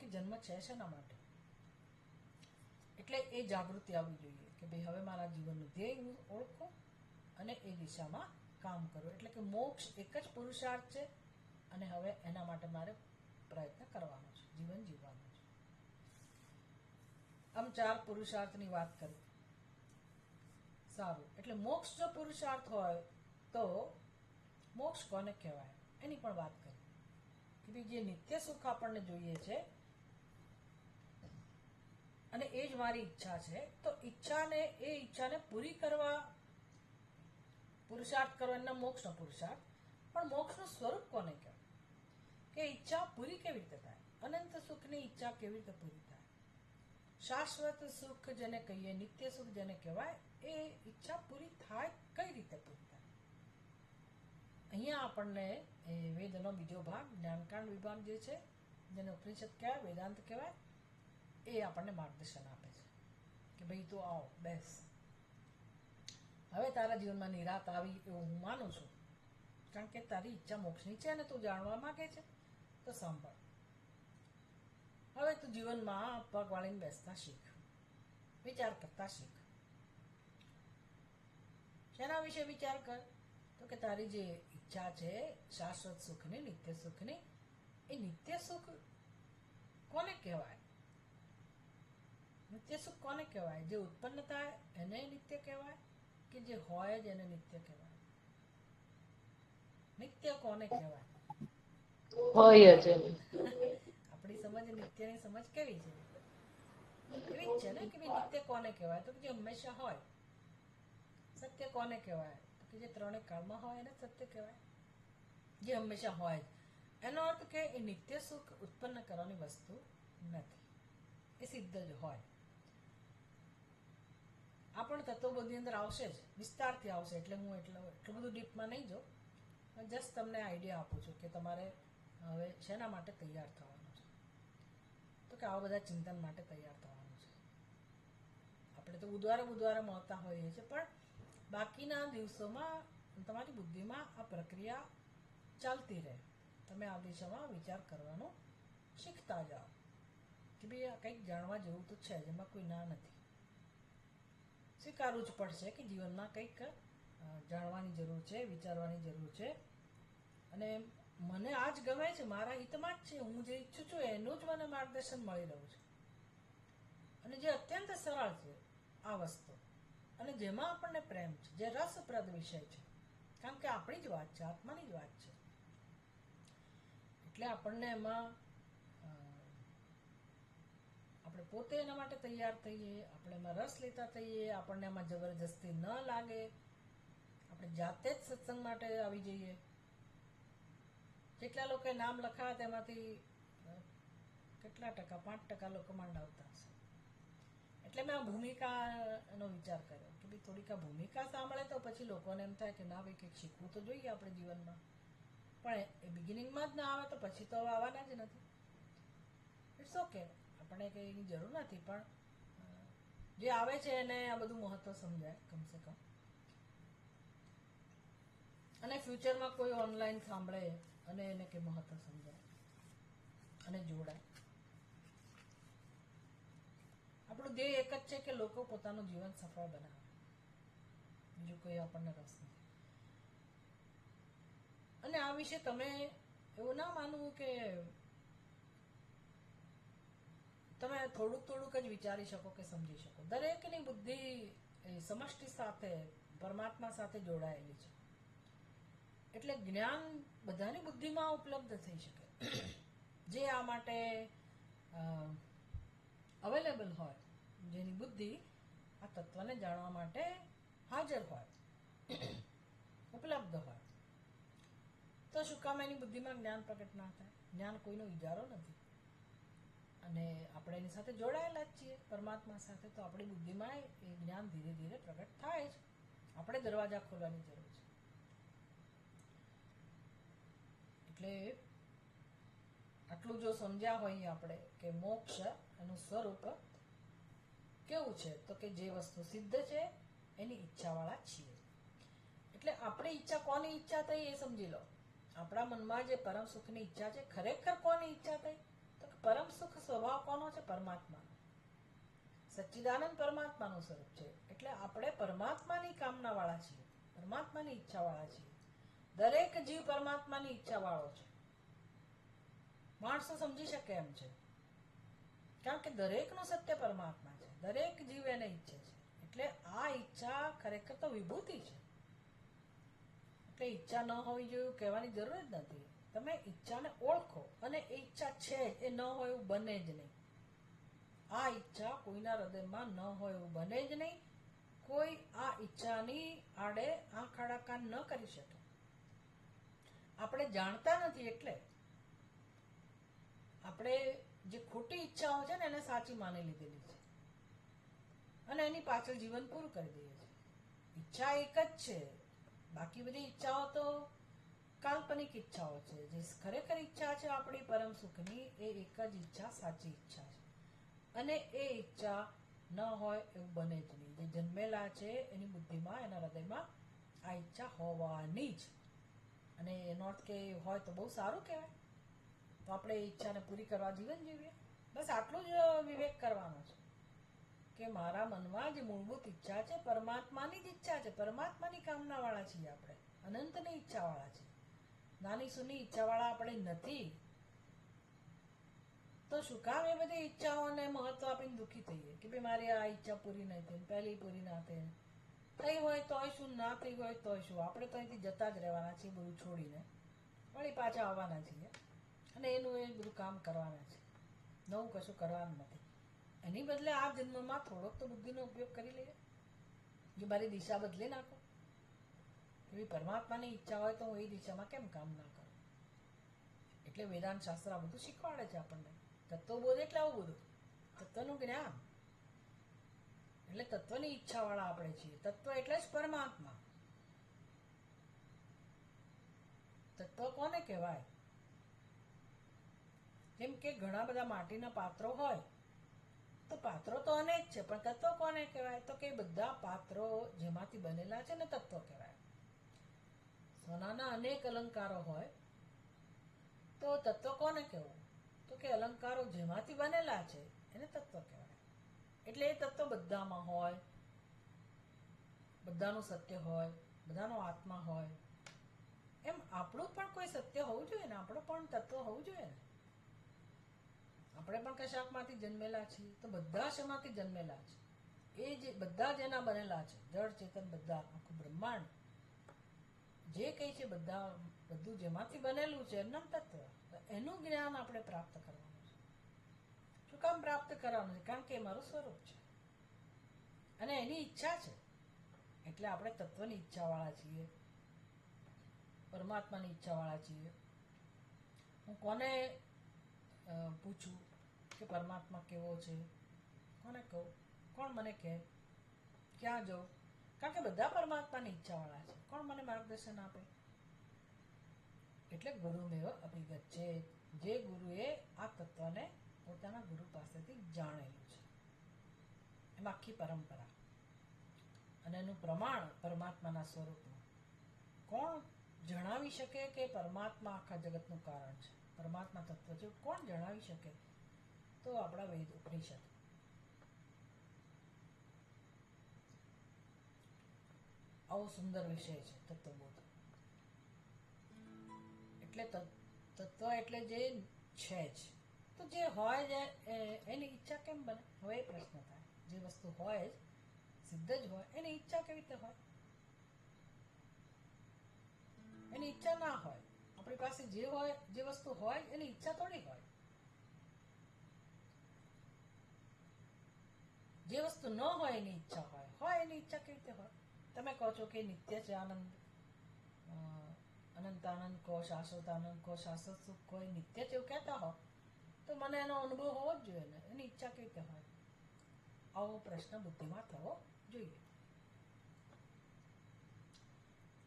કે જન્મ છે શેના માટે. એટલે એ જાગૃતિ આવવી જોઈએ કે ભાઈ હવે મારા જીવનનું ધ્યેય હું ઓળખું અને એ દિશામાં કામ કરું. એટલે કે મોક્ષ એક જ પુરુષાર્થ છે અને હવે એના માટે મારે પ્રયત્ન કરવાનો છે, જીવન જીવવાનું છે. આમ 4 પુરુષાર્થની વાત કરી. સારું, એટલે મોક્ષ જો પુરુષાર્થ હોય તો મોક્ષ કોને કહેવાય એની પણ વાત કરી કે ભાઈ જે નિત્ય સુખ આપણને જોઈએ છે અને એ જ મારી ઈચ્છા છે, તો એ ઈચ્છાને પૂરી કરવા પુરુષાર્થ કરો એના મોક્ષનો પુરુષાર્થ. પણ મોક્ષનું સ્વરૂપ કોને કહેવાય? કે ઈચ્છા પૂરી કેવી રીતે થાય? અનંત સુખની ઈચ્છા કેવી રીતે પૂરી થાય? શાશ્વત સુખ જેને કહીએ, નિત્ય સુખ જેને કહેવાય, એ ઈચ્છા પૂરી થાય કઈ રીતે પૂરી થાય? અહીંયા આપણને વેદનો બીજો ભાગ, જ્ઞાનકાંડ વિભાગ જે છે, જેને ઉપનિષદ કહેવાય, વેદાંત કહેવાય, એ આપણને માર્ગદર્શન આપે છે કે ભાઈ તું આવ, બેસ. હવે તારા જીવનમાં નિરાત આવી એવું હું માનું છું, કારણ કે તારી ઈચ્છા મોક્ષની છે અને તું જાણવા માંગે છે. તો સાંભળ, હવે તું જીવનમાં પગ વાળીને બેસતા શીખ, વિચાર કરતા શીખ. શેના વિશે વિચાર કર? તો કે તારી જે ઈચ્છા છે શાશ્વત સુખની, નિત્ય સુખની, એ નિત્ય સુખ કોને કહેવાય? નિત્ય સુખ કોને કહેવાય? જે ઉત્પન્ન થાય એને નિત્ય કહેવાય કે જે હોય જ એને નિત્ય કહેવાય? નિત્ય કોને કહેવાય? હોય જ એમ. આપણી સમજ નિત્યની સમજ કેવી છે? એવી જ છે ને કે ભાઈ નિત્ય કોને કહેવાય? તો કે જે હંમેશા હોય. સત્ય કોને કહેવાય? તો કે જે ત્રણેય કાળમાં હોય એને સત્ય કહેવાય, જે હંમેશા હોય. એનો અર્થ કે એ નિત્ય સુખ ઉત્પન્ન કરવાની વસ્તુ નથી, એ સિદ્ધ જ હોય. આ પણ તત્વબોધની અંદર આવશે જ, વિસ્તારથી આવશે. એટલે હું એટલું બધું ડીપમાં નહીં જાઉં, પણ જસ્ટ તમને આઈડિયા આપું છું કે તમારે હવે શેના માટે તૈયાર થવાનું છે. તો કે આવા બધા ચિંતન માટે તૈયાર થવાનું છે. આપણે તો બુધવારે મળતા હોઈએ છીએ, પણ બાકીના દિવસોમાં તમારી બુદ્ધિમાં આ પ્રક્રિયા ચાલતી રહે. તમે આ દિશામાં વિચાર કરવાનો શીખતા જાઓ કે ભાઈ આ કંઈક જાણવા જેવું તો છે, જેમાં કોઈ ના નથી. સ્વીકારવું જ પડશે કે જીવનમાં કંઈક જાણવાની જરૂર છે, વિચારવાની જરૂર છે. અને મને આ જ ગમે છે, મારા હિતમાં જ છે, હું જે ઈચ્છું છું એનું જ મને માર્ગદર્શન મળી રહ્યું છે. અને જે અત્યંત સરળ છે આ વસ્તુ, અને જેમાં આપણને પ્રેમ છે, જે રસપ્રદ વિષય છે, કારણ કે આપણી જ વાત છે, આત્માની જ વાત છે. એટલે આપણને એમાં આપણે પોતે એના માટે તૈયાર થઈએ, આપણે એમાં રસ લેતા થઈએ, આપણને એમાં જબરજસ્તી ન લાગે, આપણે જાતે જ સત્સંગ માટે આવી જઈએ. જેટલા લોકોએ નામ લખાયા તેમાંથી કેટલા ટકા? 5% લોકો માંડ આવતા હશે. એટલે મેં આ ભૂમિકાનો વિચાર કર્યો કે ભાઈ થોડીક આ ભૂમિકા સાંભળે તો પછી લોકોને એમ થાય કે ના ભાઈ કંઈક શીખવું તો જોઈએ આપણે જીવનમાં. પણ એ બિગિનિંગમાં જ ના આવે તો પછી તો આવવાના જ નથી. ઇટ્સ ઓકે, આપણે કંઈ એની જરૂર નથી, પણ જે આવે છે એને આ બધું મહત્વ સમજાય કમસે કમ. અને ફ્યુચરમાં કોઈ ઓનલાઈન સાંભળે અને એને કે મહત્વ સમજાય અને જોડાય. આપણું ધ્યેય એક જ છે કે લોકો પોતાનું જીવન સફળ બનાવે, બીજું કોઈ આપણને રસ નથી. અને આ વિશે તમે એવું ના માનવું કે તમે થોડુંક જ વિચારી શકો કે સમજી શકો. દરેકની બુદ્ધિ સમષ્ટિ સાથે, પરમાત્મા સાથે જોડાયેલી છે. એટલે જ્ઞાન બધાની બુદ્ધિમાં ઉપલબ્ધ થઈ શકે. જે આ માટે અવેલેબલ હોય, જેની બુદ્ધિ આ તત્વને જાણવા માટે હાજર હોય, ઉપલબ્ધ હોય, તો શું કામ એની બુદ્ધિમાં જ્ઞાન પ્રગટ ના થાય? જ્ઞાન કોઈનો ઇજારો નથી, અને આપણે એની સાથે જોડાયેલા જ છીએ પરમાત્મા સાથે, તો આપણી બુદ્ધિમાં એ જ્ઞાન ધીરે ધીરે પ્રગટ થાય છે. આપણે દરવાજા ખોલવાની જરૂર છે. એટલે આટલું જો સમજ્યા હોઈએ આપણે કે મોક્ષ એનું સ્વરૂપ કેવું છે, તો કે જે વસ્તુ સિદ્ધ છે એની ઈચ્છાવાળા છીએ. એટલે આપણી ઈચ્છા કોની ઈચ્છા થઈ એ સમજી લો. આપણા મનમાં જે પરમ સુખની ઈચ્છા છે, ખરેખર કોની ઈચ્છા થઈ? તો પરમ સુખ સ્વભાવ કોનો છે? પરમાત્માનો. સચ્ચિદાનંદ પરમાત્માનું સ્વરૂપ છે. એટલે આપણે પરમાત્માની કામના વાળા છીએ, પરમાત્માની ઈચ્છા વાળા છીએ. દરેક જીવ પરમાત્માની ઈચ્છા વાળો છે. માણસો સમજી શકે એમ છે, કારણ કે દરેકનું સત્ય પરમાત્મા છે. દરેક જીવ એને ઈચ્છે છે. એટલે આ ઈચ્છા ખરેખર તો વિભૂતિ છે. એટલે ઈચ્છા ન હોવી જોઈએ કહેવાની જરૂર જ નથી. તમે ઈચ્છાને ઓળખો, અને એ ઈચ્છા છે એ ન હોય એવું બને જ નહીં. આ ઈચ્છા કોઈના હૃદયમાં ન હોય એવું બને જ નહીં. કોઈ આ ઈચ્છાની આડે આંખ આડા કાન ન કરી શકે. આપણે જાણતા નથી, એટલે આપણે જે ખોટી ઈચ્છાઓ છે ને એને સાચી માની લીધેલી છે, અને એની પાછળ જીવન પૂરું કરી દઈએ છીએ. ઈચ્છા એક જ છે, બાકી બધી ઈચ્છાઓ તો કાલ્પનિક ઈચ્છાઓ છે. જે ખરેખર ઈચ્છા છે આપણી પરમ સુખની, એ એક જ ઈચ્છા સાચી ઈચ્છા છે. અને એ ઈચ્છા ન હોય એવું બને જ નહીં. જે જન્મેલા છે એની બુદ્ધિમાં, એના હૃદયમાં આ ઈચ્છા હોવાની જ. અને એનો અર્થ કે હોય તો બહુ સારું કહેવાય. તો આપણે એ ઈચ્છાને પૂરી કરવા જીવન જીવીએ. બસ આટલું જ વિવેક કરવાનો છે કે મારા મનમાં જે મૂળભૂત ઈચ્છા છે પરમાત્માની જ ઈચ્છા છે. પરમાત્માની કામના વાળા છીએ આપણે, અનંતની ઈચ્છા વાળા છીએ. નાની સૂની ઈચ્છા વાળા આપણે નથી. તો શું કામ એ બધી ઈચ્છાઓને મહત્વ આપીને દુઃખી થઈએ કે ભાઈ મારી આ ઈચ્છા પૂરી નહીં થઈ, પહેલી પૂરી ના થઈ. થઈ હોય તોય શું, ના થઈ હોય તોય શું? આપણે તો અહીંથી જતા જ રહેવાના છીએ, બધું છોડીને વળી પાછા આવવાના છીએ, અને એનું એ બધું કામ કરવાના છે. નવું કશું કરવાનું નથી. એની બદલે આ જન્મમાં થોડોક તો બુદ્ધિનો ઉપયોગ કરી લઈએ, જે મારી દિશા બદલી નાખો. એવી પરમાત્માની ઈચ્છા હોય તો હું એ દિશામાં કેમ કામ ના કરું? એટલે વેદાંત શાસ્ત્ર આ બધું શીખવાડે છે આપણને. તત્વબોધ એટલે આવું બધું, તત્વનું જ્ઞાન. એટલે તત્વની ઈચ્છા વાળા આપણે છીએ. તત્વ એટલે જ પરમાત્મા. તત્વ કોને કહેવાય? જેમ કે ઘણા બધા માટીના પાત્રો હોય, તો પાત્રો તો અનેક છે, પણ તત્વ કોને કહેવાય? તો કે બધા પાત્રો જેમાંથી બનેલા છે ને તત્વ કહેવાય. સોનાના અનેક અલંકારો હોય, તો તત્વ કોને કહેવું? તો કે અલંકારો જેમાંથી બનેલા છે એને તત્વ કહેવાય. એટલે એ તત્વ બધામાં હોય, બધાનું સત્ય હોય, બધાનો આત્મા હોય. એમ આપણું પણ કોઈ સત્ય હોવું જોઈએ ને, આપણું પણ તત્વ હોવું જોઈએ ને. આપણે પણ કશાકમાંથી જન્મેલા છીએ, તો બધા શેમાંથી જન્મેલા છે? એ જે બધા જ એના બનેલા છે, જળ ચેતન બધા, આખું બ્રહ્માંડ જે કઈ છે બધું જેમાંથી બનેલું છે એમનું તત્વ. એનું જ્ઞાન આપણે પ્રાપ્ત કરવાનું છે. શું કામ પ્રાપ્ત કરવાનું છે? કારણ કે એ મારું સ્વરૂપ છે અને એની ઈચ્છા છે. એટલે આપણે તત્વની ઈચ્છા વાળા છીએ, પરમાત્માની ઈચ્છા વાળા છીએ. હું કોને પૂછું કે પરમાત્મા કેવો છે? કોને કહું? કોણ મને કહે? ક્યાં જાઉં? કારણ કે બધા પરમાત્માની ઈચ્છા વાળા છે. કોણ મને માર્ગદર્શન આપે? એટલે ગુરુમેવ અભિગત છે, જે ગુરુએ આ તત્વને પોતાના ગુરુ પાસેથી જાણેલું છે. એમ આખી પરંપરા અને એનું પ્રમાણ પરમાત્માના સ્વરૂપનું. કોણ જણાવી શકે કે પરમાત્મા આખા જગતનું કારણ છે, પરમાત્મા તત્વ છે, કોણ જણાવી શકે? તો આપણા વેદ ઉપનિષદ. આવો સુંદર વિષય છે તત્વબોધ. એટલે તત્વ એટલે જે છે જ, તો જે હોય જ એની ઈચ્છા કેમ બને? હવે એ પ્રશ્ન થાય. જે વસ્તુ હોય જ, સિદ્ધ જ હોય, એની ઈચ્છા કેવી રીતે હોય? એની ઈચ્છા ના હોય. આપણી પાસે જે હોય, જે વસ્તુ હોય એની ઈચ્છા થોડી હોય. જે વસ્તુ ન હોય એની ઈચ્છા હોય એની ઈચ્છા કેવી રીતે હોય? તમે કહો છો કે નિત્ય છે આનંદ, અનંત આનંદ કહો, શાશ્વત આનંદ કહો, શાશ્વત સુખ કહો, નિત્ય છે એવું કહેતા હો, તો મને એનો અનુભવ હોવો જ જોઈએ ને. એની ઈચ્છા કેવી રીતે હોય? આવો પ્રશ્ન બુદ્ધિમાં થવો જોઈએ.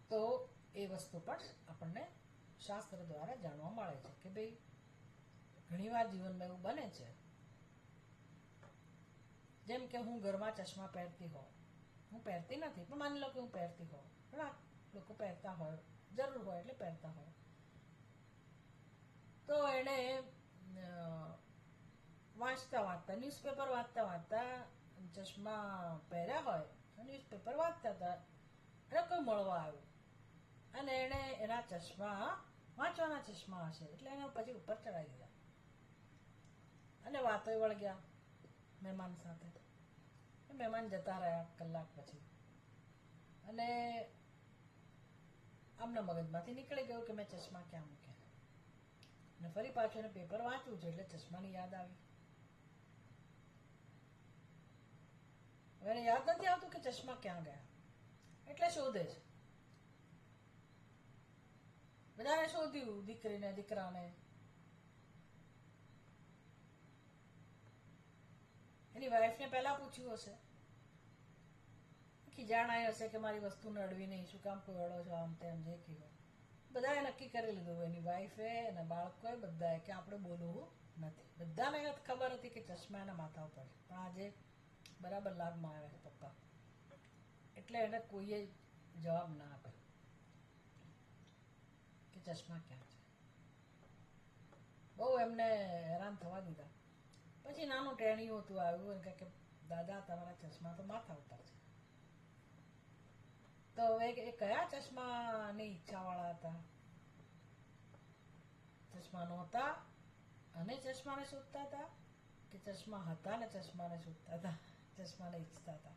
તો એ વસ્તુ પણ આપણને શાસ્ત્ર દ્વારા જાણવા મળે છે કે ભાઈ ઘણીવાર જીવનમાં એવું બને છે, જેમ કે હું ઘરમાં ચશ્મા પહેરતી હોઉં, હું પહેરતી નથી પણ માની લો કે હું પહેરતી હોઉં, ઘણા લોકો પહેરતા હોય, જરૂર હોય એટલે પહેરતા હોય, તો એને વાંચતા ન્યૂઝપેપર વાંચતા ચશ્મા પહેર્યા હોય, ન્યૂઝપેપર વાંચતા હતા અને કોઈ મળવા આવ્યું અને એને એના ચશ્મા વાંચવાના ચશ્મા હશે એટલે એને પછી ઉપર ચડાવી દીધા અને વાતો વળગ્યા મહેમાન સાથે. મહેમાન જતા રહ્યા કલાક પછી અને આમના મગજમાંથી નીકળી ગયું કે મેં ચશ્મા ક્યાં મૂક્યા, અને ફરી પાછું એને પેપર વાંચવું છે એટલે ચશ્માની યાદ આવી. હવે એને યાદ નથી આવતું કે ચશ્મા ક્યાં ગયા, એટલે શોધે છે. બધાને શોધ્યું, દીકરીને, દીકરાને, એની વાઈફને પહેલા પૂછ્યું હશે, ખીજાણાઈ હશે કે મારી વસ્તુને અડવી નહીં, શું કામ કોઈ અડો છો, આમ તેમ જે કીધું. બધાએ નક્કી કરી લીધું, એની વાઈફે અને બાળકોએ બધાએ, કે આપણે બોલવું નથી. બધાને ખબર હતી કે ચશ્મા એના માથા ઉપર છે, પણ આજે બરાબર લાગમાં આવે છે પપ્પા, એટલે એને કોઈએ જવાબ ના આપ્યો કે ચશ્મા ક્યાં છે. બહુ એમને હેરાન થવા દીધા. પછી નાનું ટેણિયું હતું આવ્યું અને કે દાદા તમારા ચશ્મા તો માથા ઉપર છે. તો હવે એ કયા ચશ્માની ઈચ્છા વાળા હતા? ચશ્મા નહોતા અને ચશ્માને શોધતા હતા, કે ચશ્મા હતા ને ચશ્માને શોધતા હતા, ચશ્માને ઈચ્છતા હતા?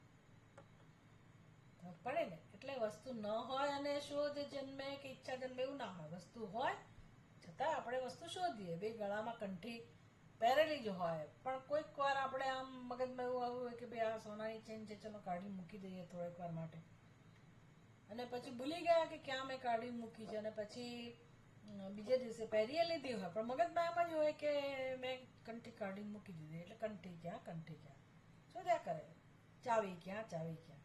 પડે ને. એટલે વસ્તુ ન હોય અને શોધ જન્મે કે ઈચ્છા જન્મે એવું ના હોય. વસ્તુ હોય છતાં આપણે વસ્તુ શોધીએ. બે ગળામાં કંઠી પહેરેલી જ હોય પણ કોઈક વાર આપણે આમ મગજમાં એવું આવ્યું હોય કે ભાઈ આ સોનાની ચેન છે, ચલો કાઢી મૂકી દઈએ થોડીક વાર માટે, અને પછી ભૂલી ગયા કે ક્યાં મેં કાઢી મૂકી છે, અને પછી બીજે દિવસે પહેરીએ લીધી હોય પણ મગજમાં એમ જ હોય કે મેં કંઠી કાઢી મૂકી દીધી, એટલે કંઠી ક્યાં શોધ્યા કરે, ચાવી ક્યાં.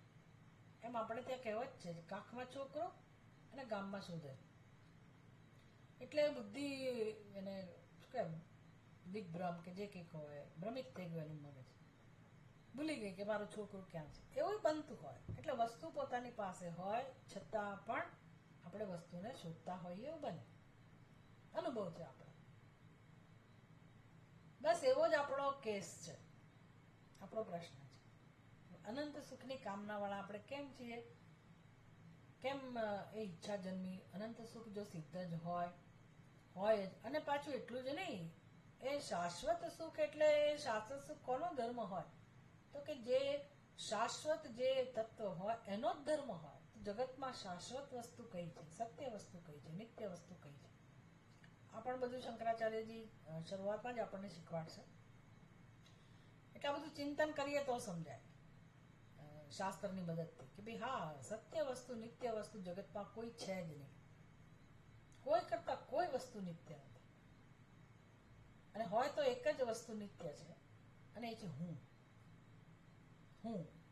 એમ આપણે ત્યાં કહેવત છે, કાખમાં છોકરો અને ગામમાં શોધે. એટલે બુદ્ધિ એને શું કહે, દિગ્ભ્રમ કે જે કંઈક હોય, ભ્રમિત થઈ ગયું એનું મગજ, ભૂલી ગઈ કે મારું છોકરું ક્યાં છે. એવું બનતું હોય. એટલે વસ્તુ પોતાની પાસે હોય છતાં પણ આપણે વસ્તુને શોધતા હોઈએ એવું બને. અનુભવ છે આપણો. બસ એવો જ આપણો કેસ છે, આપણો પ્રશ્ન છે. અનંત સુખની કામના વાળા આપણે કેમ છીએ? કેમ એ ઈચ્છા જન્મી? અનંત સુખ જો સિદ્ધ જ હોય જ, અને પાછું એટલું જ નહીં, એ શાશ્વત સુખ. એટલે શાશ્વત સુખ કોનો ધર્મ હોય? તો કે જે શાશ્વત જે તત્વ હોય એનો જ ધર્મ હોય. જગતમાં શાશ્વત વસ્તુ કઈ છે, સત્ય વસ્તુ કઈ છે, નિત્ય વસ્તુ કઈ છે, આ પણ બધું શંકરાચાર્યજી શરૂઆતમાં જ આપણને શીખવાડશે. એટલે આ બધું ચિંતન કરીએ તો સમજાય શાસ્ત્રની મદદથી કે ભાઈ હા, સત્ય વસ્તુ, નિત્ય વસ્તુ જગતમાં કોઈ છે જ નહીં. કોઈ કરતા કોઈ વસ્તુ નિત્ય નથી, અને હોય તો એક જ વસ્તુ નિત્ય છે, અને એ છે હું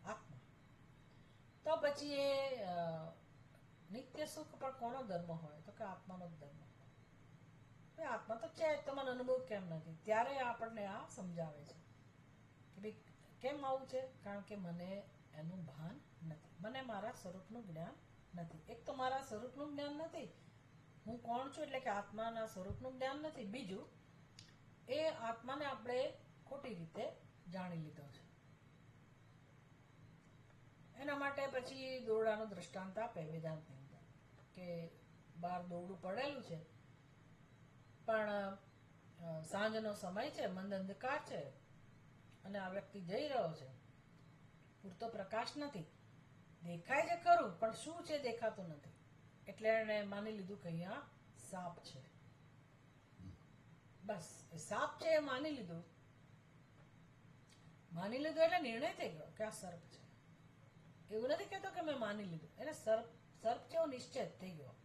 આત્મા. તો પછી એ નિત્ય સુખ પણ કોનો ધર્મ હોય? તો કે આત્માનો જ ધર્મ હોય. એ આત્મા તો છે જ, તો મને અનુભવ કેમ નથી? ત્યારે આપણને આ સમજાવે છે કે ભાઈ કેમ આવું છે? કારણ કે મને એનું ભાન નથી, મને મારા સ્વરૂપનું જ્ઞાન નથી. એક તો મારા સ્વરૂપનું જ્ઞાન નથી, હું કોણ છું એટલે કે આત્માના સ્વરૂપનું જ્ઞાન નથી. બીજું, એ આત્માને આપણે ખોટી રીતે જાણી લીધો છે. એના માટે પછી દોરડાનું દ્રષ્ટાંત આપે વેદાંતની અંદર કે બહાર દોરડું પડેલું છે, પણ સાંજનો સમય છે, મંદ અંધકાર છે, અને આ વ્યક્તિ જઈ રહ્યો છે, પૂરતો પ્રકાશ નથી, દેખાય છે ખરું પણ શું છે દેખાતું નથી. એટલે એને માની લીધું કે અહીંયા સાપ છે. બસ એ સાપ છે એ માની લીધું એટલે નિર્ણય થઈ ગયો કે આ સર્પ છે. એવું નથી કહેતો કે મેં માની લીધું, એને સર્પ છે એવો નિશ્ચિત થઈ ગયો.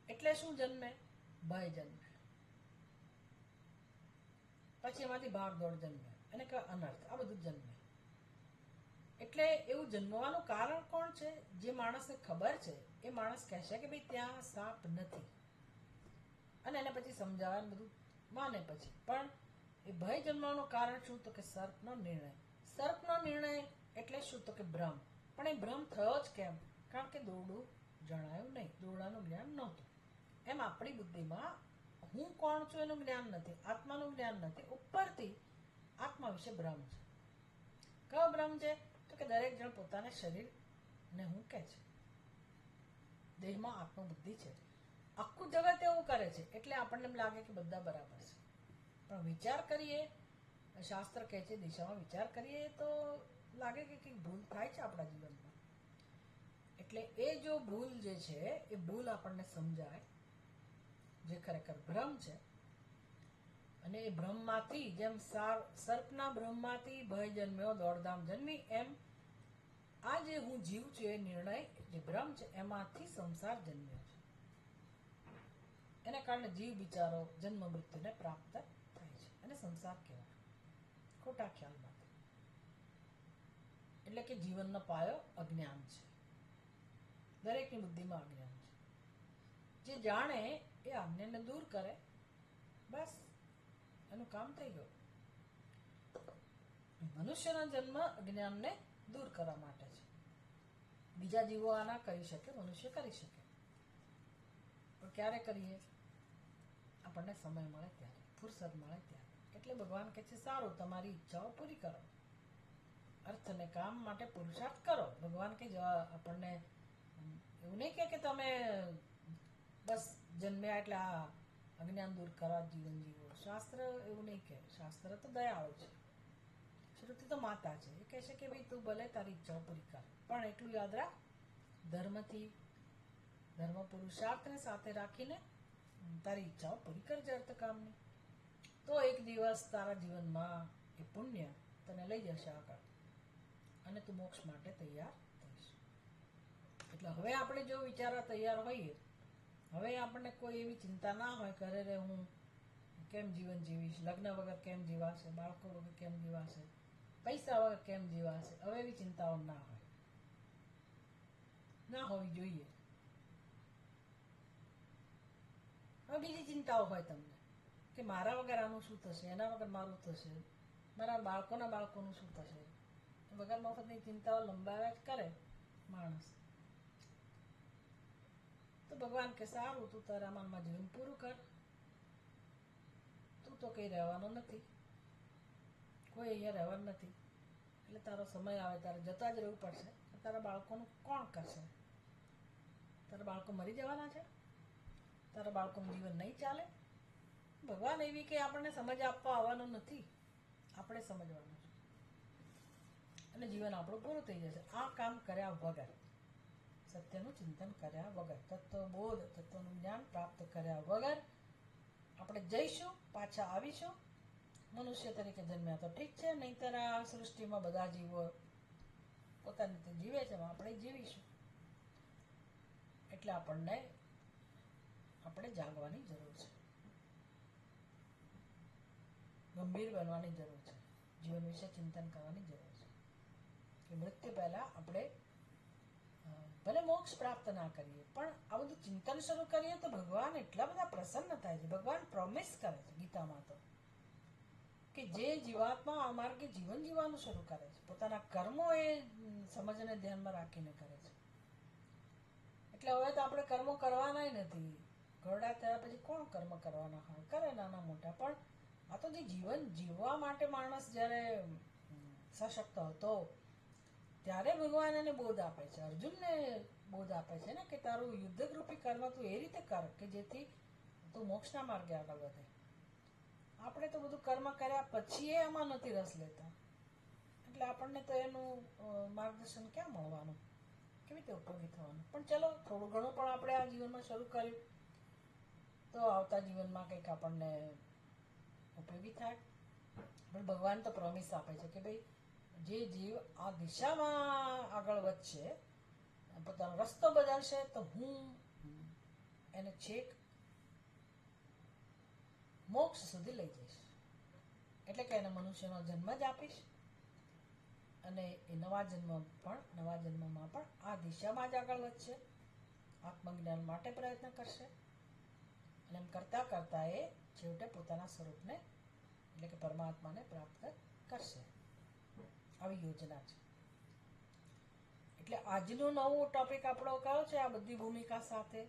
એટલે શું જન્મે? ભય જન્મે. પછી એમાંથી ભાગદોડ જન્મે, એને કહેવાય અનર્થ. આ બધું જન્મે. એટલે એવું જન્મવાનું કારણ કોણ છે? જે માણસને ખબર છે એ માણસ કહેશે કે ભાઈ ત્યાં સાપ નથી, અને એને પછી સમજાવવાનું બધું માને પછી. પણ એ ભય જન્મવાનું કારણ શું? તો કે સર્પનો નિર્ણય. સર્પનો નિર્ણય એટલે શું? તો કે ભ્રમ. પણ એ ભ્રમ થયો જ કેમ? કારણ કે દોરડું જણાયું નહીં, દોરડાનું જ્ઞાન નહોતું. એમ આપણી બુદ્ધિમાં હું કોણ છું એનું જ્ઞાન નથી, આત્માનું જ્ઞાન નથી. ઉપરથી આત્મા વિશે ભ્રમ છે. કયો ભ્રમ છે? તો કે દરેક જણ પોતાના શરીરને હું કહે છે, દેહમાં આત્મબુદ્ધિ છે. આખું જગત એવું કરે છે એટલે આપણને એમ લાગે કે બધા બરાબર છે. પણ વિચાર કરીએ, શાસ્ત્ર કહે છે દિશામાં વિચાર કરીએ તો લાગે કે કંઈક ભૂલ થાય છે આપણા જીવનમાં. એટલે એ જો ભૂલ જે છે એ ભૂલ આપણને સમજાય, જે ખરેખર ભ્રમ છે. અને એ ભ્રમમાંથી, જેમ સર્પના ભ્રમમાંથી ભય જન્મ્યો, દોડધામ જન્મી, એમ આ જે હું જીવ છું એ નિર્ણય, જે ભ્રમ છે એમાંથી સંસાર જન્મ્યો છે. એને કારણે જીવ બિચારો જન્મ મૃત્યુને પ્રાપ્ત થાય છે, અને સંસાર કહેવાય ખોટા ખ્યાલમાંથી. એટલે કે જીવનનો પાયો અજ્ઞાન છે. દરેકની બુદ્ધિમાં અજ્ઞાન છે. જે જાણે એ આજ્ઞાને દૂર કરે, બસ એનું કામ થઈ ગયું. મનુષ્યનો જન્મ અજ્ઞાનને દૂર કરવા માટે છે. બીજા જીવો આ ના કરી શકે, મનુષ્ય કરી શકે. પણ ક્યારે કરીએ? આપણને સમય મળે ત્યારે, ફુરસદ મળે ત્યારે. એટલે ભગવાન કહે છે સારું, તમારી ઈચ્છાઓ પૂરી કરો, અર્થ અને કામ માટે પુરુષાર્થ કરો. ભગવાન કે આપણને એવું નહીં કે તમે બસ જન્મ્યા એટલે આ અજ્ઞાન દૂર કરવા જીવન જીવો. શાસ્ત્ર એવું નહીં કહે. શાસ્ત્ર તો દયાળુ છે. શ્રુતિ તો માતા છે, એ કહે છે કે ભાઈ તું ભલે તારી ઈચ્છાઓ પૂરી કર, પણ એટલું યાદ રાખ, ધર્મ પુરુષાર્થને સાથે રાખીને તારી ઈચ્છાઓ પૂરી કરજે અર્થ કામની. તો એક દિવસ તારા જીવનમાં એ પુણ્ય તને લઈ જશે આગળ, અને તું મોક્ષ માટે તૈયાર થઈશ. એટલે હવે આપણે જો વિચારવા તૈયાર હોઈએ, હવે આપણને કોઈ એવી ચિંતા ના હોય કે અરે હું કેમ જીવન જીવીશ, લગ્ન વગર કેમ જીવાશે, બાળકો વગર કેમ જીવાશે, પૈસા વગર કેમ જીવાશે. હવે એવી ચિંતાઓ ના હોય, ના હોવી જોઈએ. હવે બીજી ચિંતાઓ હોય તમને કે મારા વગર આનું શું થશે, એના વગર મારું થશે, મારા બાળકોનું શું થશે. વગર મફતની ચિંતાઓ લંબાવ્યા જ કરે માણસ. તો ભગવાન કે સારું, તું તારા મનમાં જીવન પૂરું કર. તું તો કઈ રહેવાનો નથી, કોઈ અહીંયા રહેવાનું નથી. એટલે તારો સમય આવે ત્યારે જતા જ રહેવું પડશે. તારા બાળકોનું કોણ કરશે? તારા બાળકો મરી જવાના છે? તારા બાળકોનું જીવન નહીં ચાલે? ભગવાન એવી કે આપણને સમજ આપવા આવવાનું નથી, આપણે સમજવાનું છે. અને જીવન આપણું પૂરું થઈ જશે આ કામ કર્યા વગર, સત્યનું ચિંતન કર્યા વગર, તત્વબોધ, તત્વનું જ્ઞાન પ્રાપ્ત કર્યા વગર આપણે જઈશું, પાછા આવીશું. મનુષ્ય તરીકે જન્મ્યા તો ઠીક છે, નહીંતર આ સૃષ્ટિમાં બધા જીવો પોતાની રીતે જીવે છે, આપણે જીવીશું. એટલે આપણે જાગવાની જરૂર છે, ગંભીર બનવાની જરૂર છે, જીવન વિશે ચિંતન કરવાની જરૂર છે કે મૃત્યુ પહેલા આપણે ભલે મોક્ષ પ્રાપ્ત ના કરીએ પણ આ બધું ચિંતન શરૂ કરીએ તો ભગવાન એટલા બધા પ્રસન્ન થાય છે. ભગવાન પ્રોમિસ કરે છે ગીતામાં તો કે જે જીવાત્મા આ માર્ગે જીવન જીવવાનું શરૂ કરે છે પોતાના કર્મો એ સમજને ધ્યાનમાં રાખીને કરે છે. એટલે હવે તો આપણે કર્મો કરવાના નથી. ઘરડા થયા પછી કોણ કર્મ કરવાના હોય? કરે નાના મોટા. પણ આ તો જે જીવન જીવવા માટે માણસ જ્યારે સશક્ત હતો ત્યારે ભગવાન એને બોધ આપે છે, અર્જુનને બોધ આપે છે ને કે તારું યુદ્ધરૂપી કર્મ તું એ રીતે કર કે જેથી તું મોક્ષના માર્ગે આગળ વધે. આપણે તો બધું કર્મ કર્યા પછી એમાં નથી રસ લેતા, એટલે આપણને તો એનું માર્ગદર્શન ક્યાં મળવાનું, કેવી રીતે ઉપયોગી થવાનું. પણ ચલો થોડું ઘણું પણ આપણે આ જીવનમાં શરૂ કર્યું તો આવતા જીવનમાં કંઈક આપણને ઉપયોગી થાય. પણ ભગવાન તો પ્રોમિસ આપે છે કે ભાઈ જે જીવ આ દિશામાં આગળ વધશે, પોતાનો રસ્તો બદલશે તો હું એને છેક મોક્ષ સુધી લઈ જઈશ. એટલે કે એને મનુષ્યનો જન્મ જ આપીશ અને એ નવા જન્મમાં પણ આ દિશામાં જ આગળ વધશે, આત્મજ્ઞાન માટે પ્રયત્ન કરશે અને એમ કરતા કરતા એ છેવટે પોતાના સ્વરૂપને એટલે કે પરમાત્માને પ્રાપ્ત કરશે. આવી યોજના છે. એટલે આજનો નવો ટોપિક આપણો કયો છે? આ બધી ભૂમિકા સાથે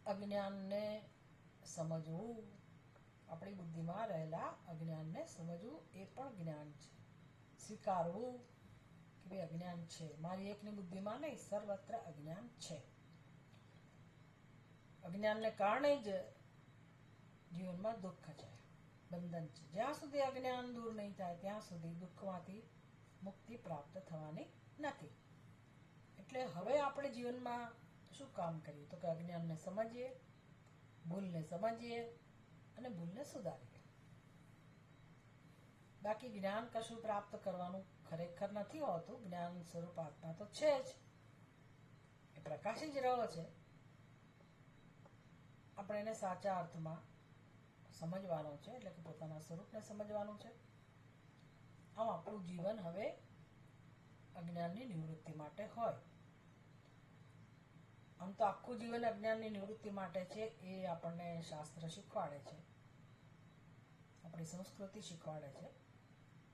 અજ્ઞાનને સમજવું, આપણી બુદ્ધિમાં રહેલા અજ્ઞાનને સમજવું એ પણ જ્ઞાન છે. સ્વીકારવું કે ભાઈ અજ્ઞાન છે, મારી એકની બુદ્ધિમાં નહીં, સર્વત્ર અજ્ઞાન છે. અજ્ઞાનને કારણે જ જીવનમાં દુઃખ છે, બંધન છે. જ્યાં સુધી અજ્ઞાન દૂર નહીં થાય ત્યાં સુધી દુઃખમાંથી મુક્તિ પ્રાપ્ત થવાની નથી. એટલે હવે આપણે જીવનમાં શું કામ કરીએ તો કે અજ્ઞાનને સમજીએ, ભૂલને સમજીએ અને ભૂલને સુધારીએ. બાકી જ્ઞાન કશું પ્રાપ્ત કરવાનું ખરેખર નથી હોતું. જ્ઞાન સ્વરૂપ આત્મા તો છે જ, એ પ્રકાશી જ રહ્યો છે. આપણે એને સાચા અર્થમાં સમજવાનો છે, એટલે કે પોતાના સ્વરૂપને સમજવાનું છે. આમ આપણું જીવન હવે અજ્ઞાનની નિવૃત્તિ માટે હોય. આમ તો આખું જીવન અજ્ઞાનની નિવૃત્તિ માટે છે, એ આપણને શાસ્ત્ર શીખવાડે છે, આપણી સંસ્કૃતિ શીખવાડે છે.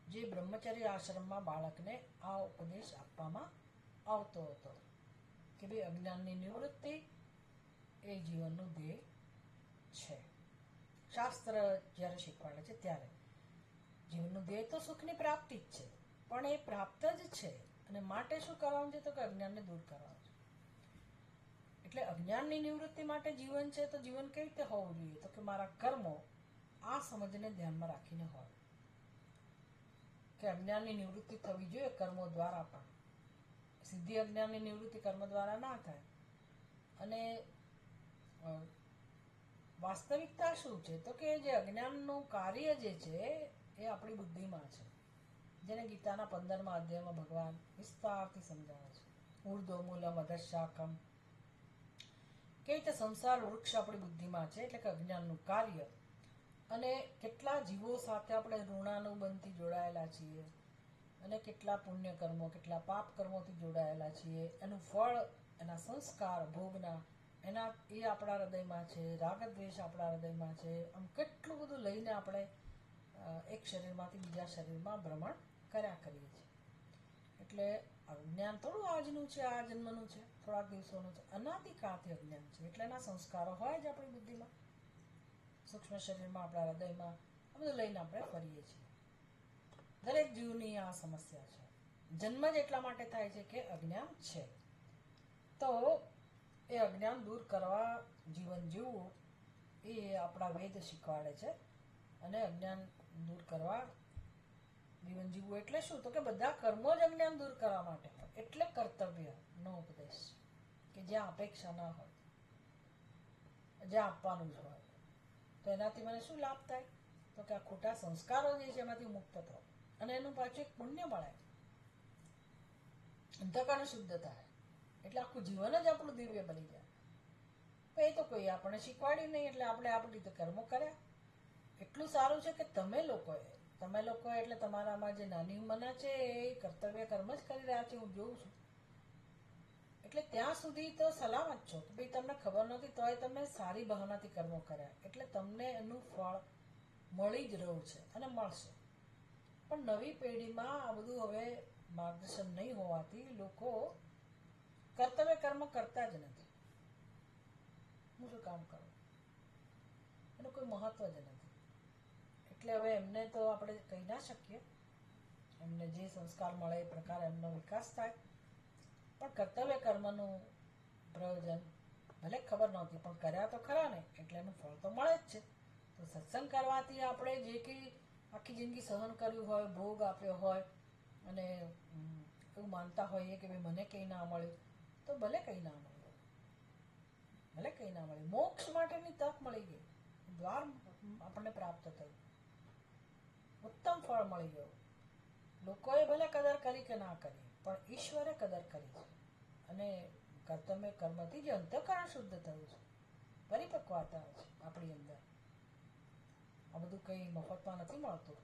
જે બ્રહ્મચર્ય આશ્રમમાં બાળકને આ ઉપદેશ આપવામાં આવતો હતો કે ભાઈ અજ્ઞાનની નિવૃત્તિ એ જીવનનું ધ્યેય છે. શાસ્ત્ર જ્યારે શીખવાડે છે ત્યારે જીવનનું ધ્યેય તો સુખની પ્રાપ્તિ જ છે, પણ એ પ્રાપ્ત જ છે અને માટે શું કરવાનું છે તો કે અજ્ઞાનને દૂર કરવાનું છે. એટલે અજ્ઞાનની નિવૃત્તિ માટે જીવન છે તો જીવન કેવી રીતે હોવું જોઈએ તો કે મારા કર્મો આ સમજને ધ્યાનમાં રાખીને હોય કે અજ્ઞાનની નિવૃત્તિ થવી જોઈએ કર્મો દ્વારા. પણ સીધી અજ્ઞાનની નિવૃત્તિ કર્મ દ્વારા ના થાય. અને વાસ્તવિકતા શું છે તો કે જે અજ્ઞાનનું કાર્ય જે છે એ આપણી બુદ્ધિમાં છે, જેને ગીતાના 15મા અધ્યાયમાં ભગવાન વિસ્તારથી સમજાવે છે. ઉર્ધ્વ મૂલમ અધઃશાકમ, કે રીતે સંસાર વૃક્ષ આપણી બુદ્ધિમાં છે, એટલે કે અજ્ઞાનનું કાર્ય. અને કેટલા જીવો સાથે આપણે ઋણાનુબંધથી જોડાયેલા છીએ અને કેટલા પુણ્ય કર્મો કેટલા પાપ કર્મોથી જોડાયેલા છીએ. એનું ફળ, એના સંસ્કાર ભોગના એના એ આપણા હૃદયમાં છે. રાગદ્વેષ આપણા હૃદયમાં છે. આમ કેટલું બધું લઈને આપણે એક શરીરમાંથી બીજા શરીરમાં ભ્રમણ કર્યા કરીએ છીએ. એટલે અજ્ઞાન થોડું આજનું છે, આ જન્મનું છે, થોડાક દિવસોનું છે. અનાદિકાળથી અજ્ઞાન છે. એટલે એના સંસ્કારો હોય જ આપણી બુદ્ધિમાં, સૂક્ષ્મ શરીરમાં, આપણા હૃદયમાં. આ બધું લઈને આપણે ફરીએ છીએ. દરેક જીવની આ સમસ્યા છે. જન્મ જ એટલા માટે થાય છે કે અજ્ઞાન છે. તો એ અજ્ઞાન દૂર કરવા જીવન જીવવું એ આપણા વેદ શીખવાડે છે. અને અજ્ઞાન દૂર કરવા જીવન જીવવું એટલે શું તો કે બધા કર્મો જ અજ્ઞાન દૂર કરવા માટે હોય. એટલે કર્તવ્યનો ઉપદેશ કે જ્યાં અપેક્ષા ના હોય, જ્યાં આપવાનું જ હોય. તો એનાથી મને શું લાભ થાય તો કે આ ખોટા સંસ્કારો જે છે એમાંથી મુક્ત થો અને એનું પાછું એક પુણ્ય મળે, અંતઃકરણ શુદ્ધ થાય. એટલે આખું જીવન જ આપણું દિવ્ય બની જાય. એ તો કોઈ આપણને શીખવાડ્યું નહીં, એટલે આપણે આપણી રીતે કર્મો કર્યા. એટલું સારું છે કે તમે લોકો એટલે તમારામાં જે નાની ઉંમરના છે એ કર્તવ્ય કર્મ જ કરી રહ્યા છે. હું જોઉં છું એટલે ત્યાં સુધી તો સલામત છો કે ભાઈ તમને ખબર નથી તોય તમે સારી ભાવનાથી કર્મો કર્યા એટલે તમને એનું ફળ મળી જ રહ્યું છે અને મળશે. પણ નવી પેઢીમાં આ બધું હવે માર્ગદર્શન નહીં હોવાથી લોકો કર્તવ્ય કર્મ કરતા જ નથી. હું શું કામ કરું, એનું કોઈ મહત્વ જ નથી. એટલે હવે એમને તો આપણે કહી ના શકીએ, એમને જે સંસ્કાર મળે એ પ્રકારે એમનો વિકાસ થાય. પણ કર્તવ્ય કર્મનું પ્રયોજન ભલે ખબર નહોતી પણ કર્યા તો ખરા ને એટલે એનું ફળ તો મળે જ છે. તો સત્સંગ કરવાથી આપણે જે કંઈ આખી જિંદગી સહન કર્યું હોય, ભોગ આપ્યો હોય અને એવું માનતા હોઈએ કે ભાઈ મને કંઈ ના મળ્યું, તો ભલે કંઈ ના મળ્યું, ભલે કંઈ ના મળ્યું, મોક્ષ માટેની તક મળી ગઈ, દ્વાર આપણને પ્રાપ્ત થયું, ઉત્તમ ફળ મળી ગયું. લોકોએ ભલે કદર કરી કે ના કરી પણ ઈશ્વરે કદર કરી છે અને કર્તવ્ય કર્મથી જે અંતઃકરણ શુદ્ધ થયું છે, પરિપક્વતા છે આપણી અંદર. આ બધું કંઈ મફતમાં નથી મળતું.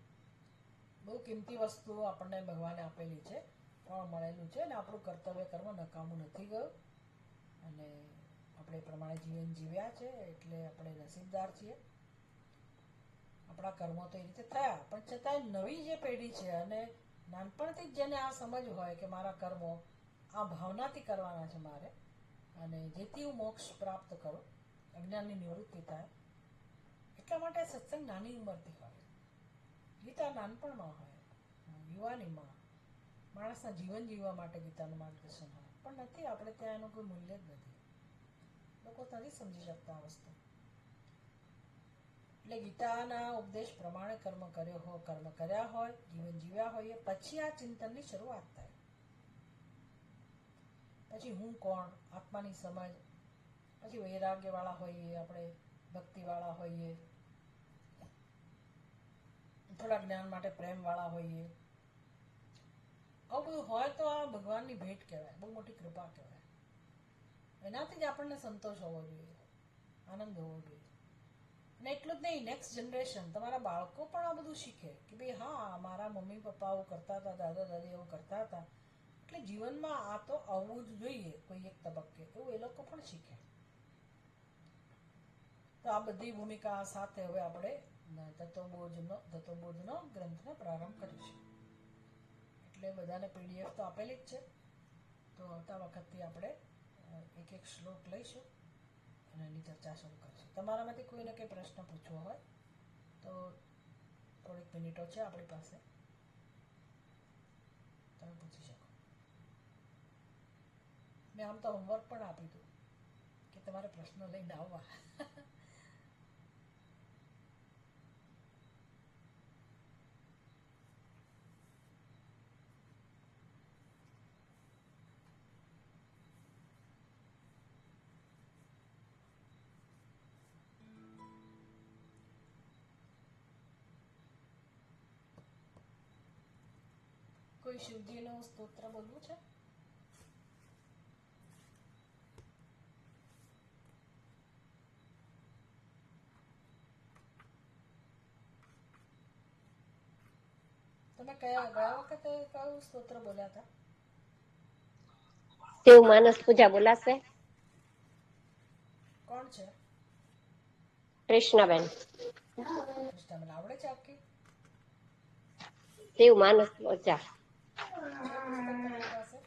બહુ કિંમતી વસ્તુઓ આપણને ભગવાને આપેલી છે, ફળ મળેલું છે અને આપણું કર્તવ્ય કર્મ નકામું નથી ગયું અને આપણે એ પ્રમાણે જીવન જીવ્યા છે એટલે આપણે નસીબદાર છીએ. આપણા કર્મો તો એ રીતે થયા પણ છતાંય નવી જે પેઢી છે અને નાનપણથી જ જેને આ સમજ હોય કે મારા કર્મો આ ભાવનાથી કરવાના છે મારે અને જેથી હું મોક્ષ પ્રાપ્ત કરું, અજ્ઞાનની નિવૃત્તિ થાય, એટલા માટે સત્સંગ નાની ઉંમરથી હોય. ગીતા નાનપણમાં હોય, યુવાનીમાં માણસના જીવન જીવવા માટે ગીતાનું માર્ગદર્શન હોય, પણ નથી. આપણે ત્યાં એનું કોઈ મૂલ્ય જ નથી. લોકો નથી સમજી શકતા આ વસ્તુ. એટલે ગીતાના ઉપદેશ પ્રમાણે કર્મ કર્યા હોય, જીવન જીવ્યા હોઈએ પછી આ ચિંતનની શરૂઆત થાય. પછી હું કોણ, આત્માની સમજ, પછી વૈરાગ્ય વાળા હોઈએ, આપણે ભક્તિ વાળા હોઈએ, થોડા જ્ઞાન માટે પ્રેમ વાળા હોઈએ. આવું બધું હોય તો આ ભગવાનની ભેટ કહેવાય, બહુ મોટી કૃપા કહેવાય. એનાથી જ આપણને સંતોષ હોવો જોઈએ, આનંદ હોવો જોઈએ. અને એટલું જ નહીં, નેક્સ્ટ જનરેશન, તમારા બાળકો પણ આ બધું શીખે કે ભાઈ હા મારા મમ્મી પપ્પા આવું કરતા હતા, દાદા દાદી એવું કરતા હતા એટલે જીવનમાં આ તો આવવું જ જોઈએ કોઈ એક તબક્કે, એવું એ લોકો પણ શીખે. તો આ બધી ભૂમિકા સાથે હવે આપણે તત્વબોધનો ગ્રંથનો પ્રારંભ કરીશું. એટલે બધાને PDF તો આપેલી જ છે, તો આવતા વખતથી આપણે એક એક શ્લોક લઈશું અને એની ચર્ચા શરૂ કરીશું. તમારામાંથી કોઈને કંઈ પ્રશ્ન પૂછવો હોય તો થોડીક મિનિટો છે આપણી પાસે, તમે પૂછી શકો. મેં આમ તો હોમવર્ક પણ આપ્યું હતું કે તમારે પ્રશ્નો લઈને આવવા. કોઈ શિવજીનું સ્તોત્ર બોલવું છે? તમે ગયા વખતે કયું સ્તોત્ર બોલ્યા હતા? શિવ માનસ પૂજા બોલાશે. કોણ છે? કૃષ્ણબેન. કૃષ્ણબેન આવડે છે આખી? શિવ માનસ પૂજા. છે પુસ્તક તમારી પાસે?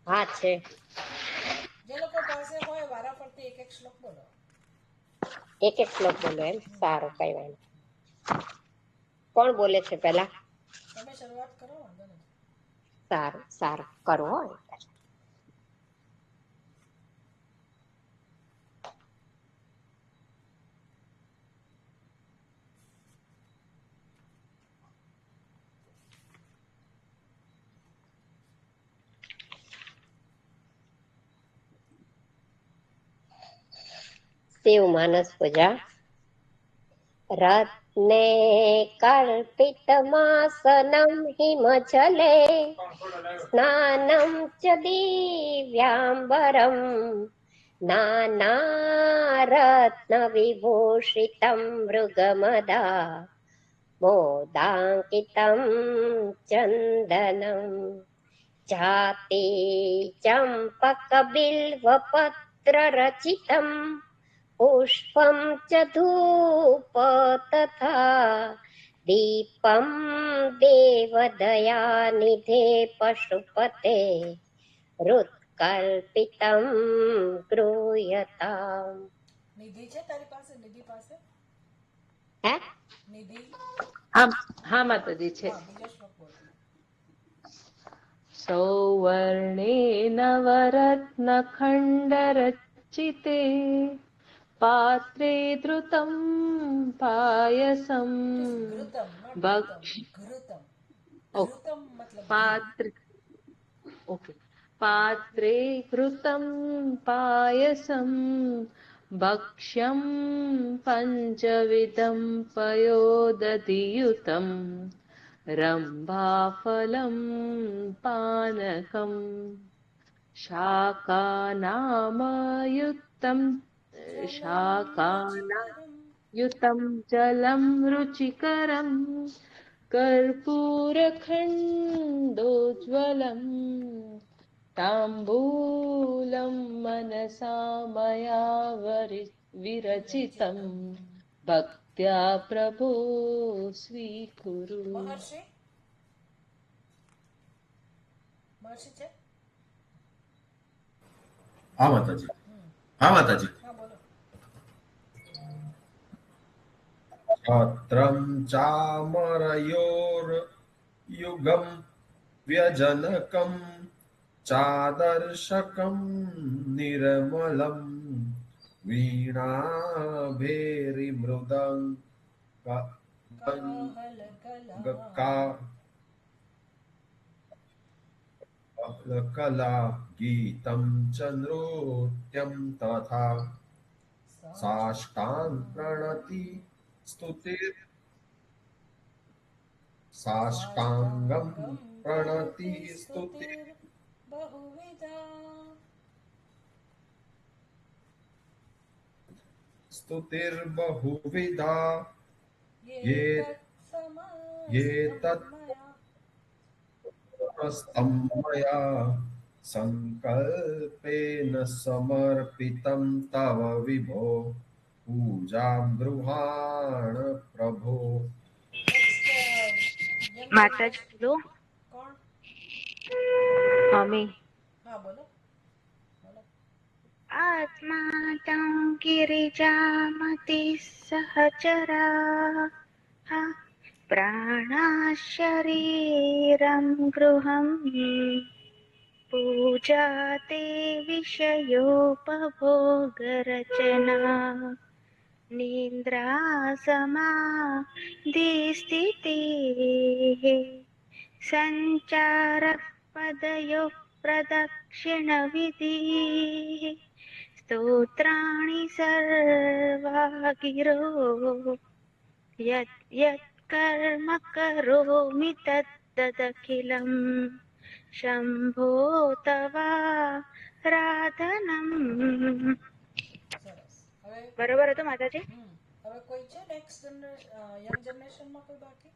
હા છે. જે લોકો પાસે હોય વારા ફરતી એક એક શ્લોક બોલો. એક એક શ્લોક બોલો એમ? સારું, કઈ વાંધો. કોણ બોલે છે પેલા? તમે શરૂઆત કરો, વાંધો નથી. સારું સારું, કરવું હોય. શિવ માનસ પૂજા. રત્ને કલ્પિતમાસनं હિમજલે સ્નાनं ચ દિવ્યાંબરં નાનારત્નવિભૂષિतं મૃગમદા મોદાંકિतं ચંદનમ જાતે ચંપકબિલ્વપત્રરચિતम् પુષ્પं ચ ધૂપ તથા દીપમ દેવદયાનિધે પશુપતે હૃત્કલ્પિતમ ગૃહ્યતામ. નિધિ છે તારી પાસે? નિધિ પાસે હે? નિધિ? હા માતાજી છે. હા, બીજો શ્લોક બોલ. સૌવર્ણેન વરત્નખण्डरचिते पात्रे धृतं पायसम् It is ઘૃતમ, not ધૃતમ. भक्ष ઘૃતમ. ओके ઘૃતમ મતલબ ઘી. पात्र ओके पात्रे घृतं पायसं भक्ष्यं पञ्चविधं पयोदधियुतं रम्भाफलं पानकं शाकानामयुक्तं જલમ રુચિકરમ. शाकानायुतं जलं रुचिकरं कर्पूरखण्डोज्ज्वलं ताम्बूलं मनसा मया विरचितं भक्त्या प्रभो स्वीकुरु. મહર્ષિ? મહર્ષિ છે? હા માતાજી. હા માતાજી. હા બોલો. છત્રમ ચામરયોર્યુગમ વ્યજનકમ ચાદર્શકમ નિર્મલમ વીણાભેરી મૃદંગ કાહલ કલા. કલા ગીતમ ચ નૃત્યમ તથા સાષ્ટાંગ પ્રણતિ સ્તુતિર સાષ્ટાંગમ પ્રણતિ સ્તુતિર બહુવિધા. સ્તુતિર્બહુવિધા યે તત્ પ્રસ્તમ મયા સંકલ્પેન સમર્પિતમ તવ વિભો પૂજામ ગૃહાણ પ્રભો. માતાજી બોલો. કોણ? અમે હા બોલો બોલો. આત્મા तं गिरिजामति सहचरा प्राणा शरीरं गृहं पूजा ते विषयोपभोगरचना निन्द्रासमाधिस्थितिः सञ्चारः पदयोः प्रदक्षिणविधिः स्तोत्राणि सर्वा गिरो यत् यत् कर्म करोमि तत्तदखिलं शम्भो तवाराधनम्. સરસ. હવે બરોબર હતું માતાજી? હવે કોઈ છે નેક્સ્ટ યંગ જનરેશનમાં કોઈ બાકી?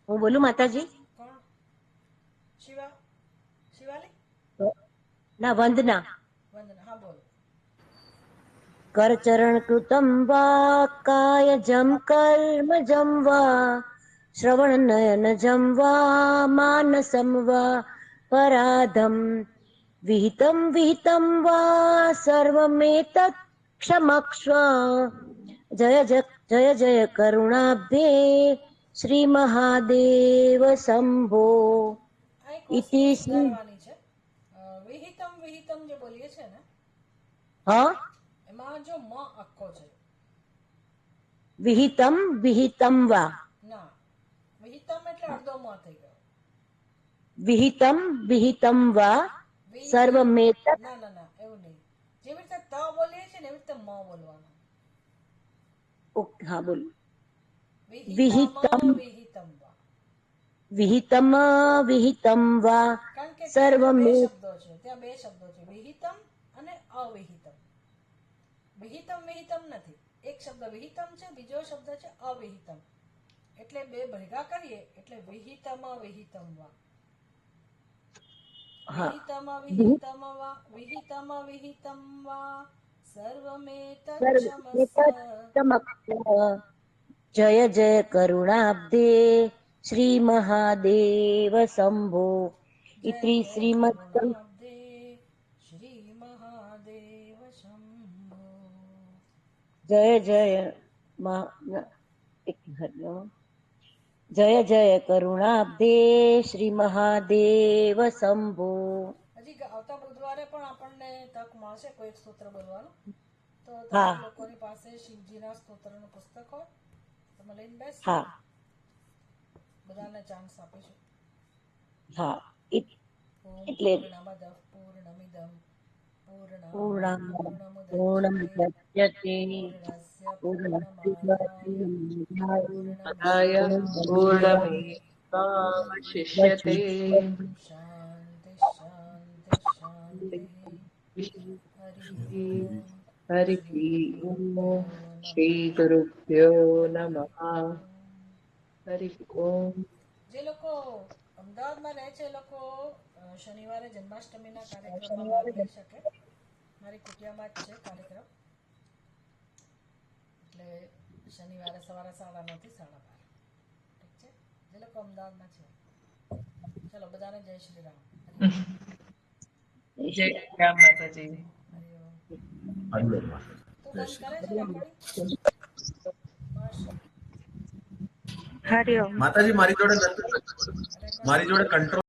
હું બોલું માતાજી? કોણ? શિવા? શિવાલી? ના, વંદના. વંદના. હા બોલ. કરચરણ કૃતમ વા કાયજમ કર્મજમ વા શ્રવણ નયનજમ વા માનસમ વા પરાધમ વિહિતમ વિહિતમ વા સર્વમેતત્ ક્ષમક્ષ્વ. જય જય જય જય કરુણાબ્ધે શ્રી મહાદેવ શંભો. આ એક વસ્તુ ઇતિ સુધારવાની છે. વિહિતમ વિહિતમ જે બોલીએ છે ને હા, એમાં જો મ આખો છે. વિહિતમ વિહિતમ વા. ના, વિહિતમ એટલે અડધો મ થઈ ગયો. વિહિતમ વિહિતમ વા સર્વમેતત્. ના ના ના, એવું નહીં. જેવી રીતે ત બોલીએ છે ને એવી રીતે મ બોલવાનું. હા બોલ. વિહિતમ વિહિતમ વા. વિહિતમ વિહિતમ વા કારણ કે ત્યાં જો બે સર્વમે. શબ્દો છે, ત્યાં બે શબ્દો છે, વિહિતમ અને અવિહિતમ. વિહિતમ વિહિતમ નથી. એક શબ્દ વિહિતમ છે, બીજો શબ્દ છે અવિહિતમ. એટલે બે ભેગા કરીએ એટલે વિહિતમ વિહિતમ વા. હા વિહિતમ વિહિતમ વા વિહિતમ વિહિતમ વા સર્વમેતત્ ક્ષમસ્વ. જય જય કરુણાબ્ધે શ્રી મહાદેવ શંભો. જય ઇતિ જય શ્રીમદ કરુણાબ્ધે શ્રી મહાદેવ શંભો. જય જય મા- એક મિનિટ. જય જય કરુણાબ્ધે શ્રી મહાદેવ શંભો. હજી આવતા બુધવારે પણ આપણને તક મળશે કોઈ એક સ્તોત્ર બોલવાનું. તો હા. તમારા લોકોની પાસે શિવજીના સ્તોત્રનું પુસ્તક હોય તમે લઈને બેસજો. હા બધાને ચાન્સ આપીશું. હા ઓમ એટલે પૂર્ણમદ પૂર્ણમિદમ પૂર્ણાત પૂર્ણમુદચ્યતે પૂર્ણમુદચ્યતે પૂર્ણસ્ય પૂર્ણમાદાય પૂર્ણમાદાય પૂર્ણમેવાવશિષ્યતે. પૂર્ણમેવાવશિષ્યતે. શાંતિ શાંતિ શાંતિ. હરિ ઓમ હરિ ઓમ શ્રી ગુરુભ્યો નમઃ. હરિ ઓમ. જે લોકો અમદાવાદમાં રહે છે એ લોકો શનિવારે જન્માષ્ટમીના કાર્યક્રમમાં ભાગ લઈ શકે. મારી કુટિયામાં જ છે કાર્યક્રમ. એટલે શનિવારે સવારે 9:30 થી 12:30. ઠીક છે. જે લોકો અમદાવાદમાં છે. ચલો બધાને જય શ્રી રામ. જય રામ માતાજી. હરિ ઓમ. હરિઓમ. તું બંધ કરે છે રેકોર્ડિંગ? બસ હરિઓમ. માતાજી મારી જોડે નથી, રેકોર્ડિંગ મારી જોડે કંટ્રોલ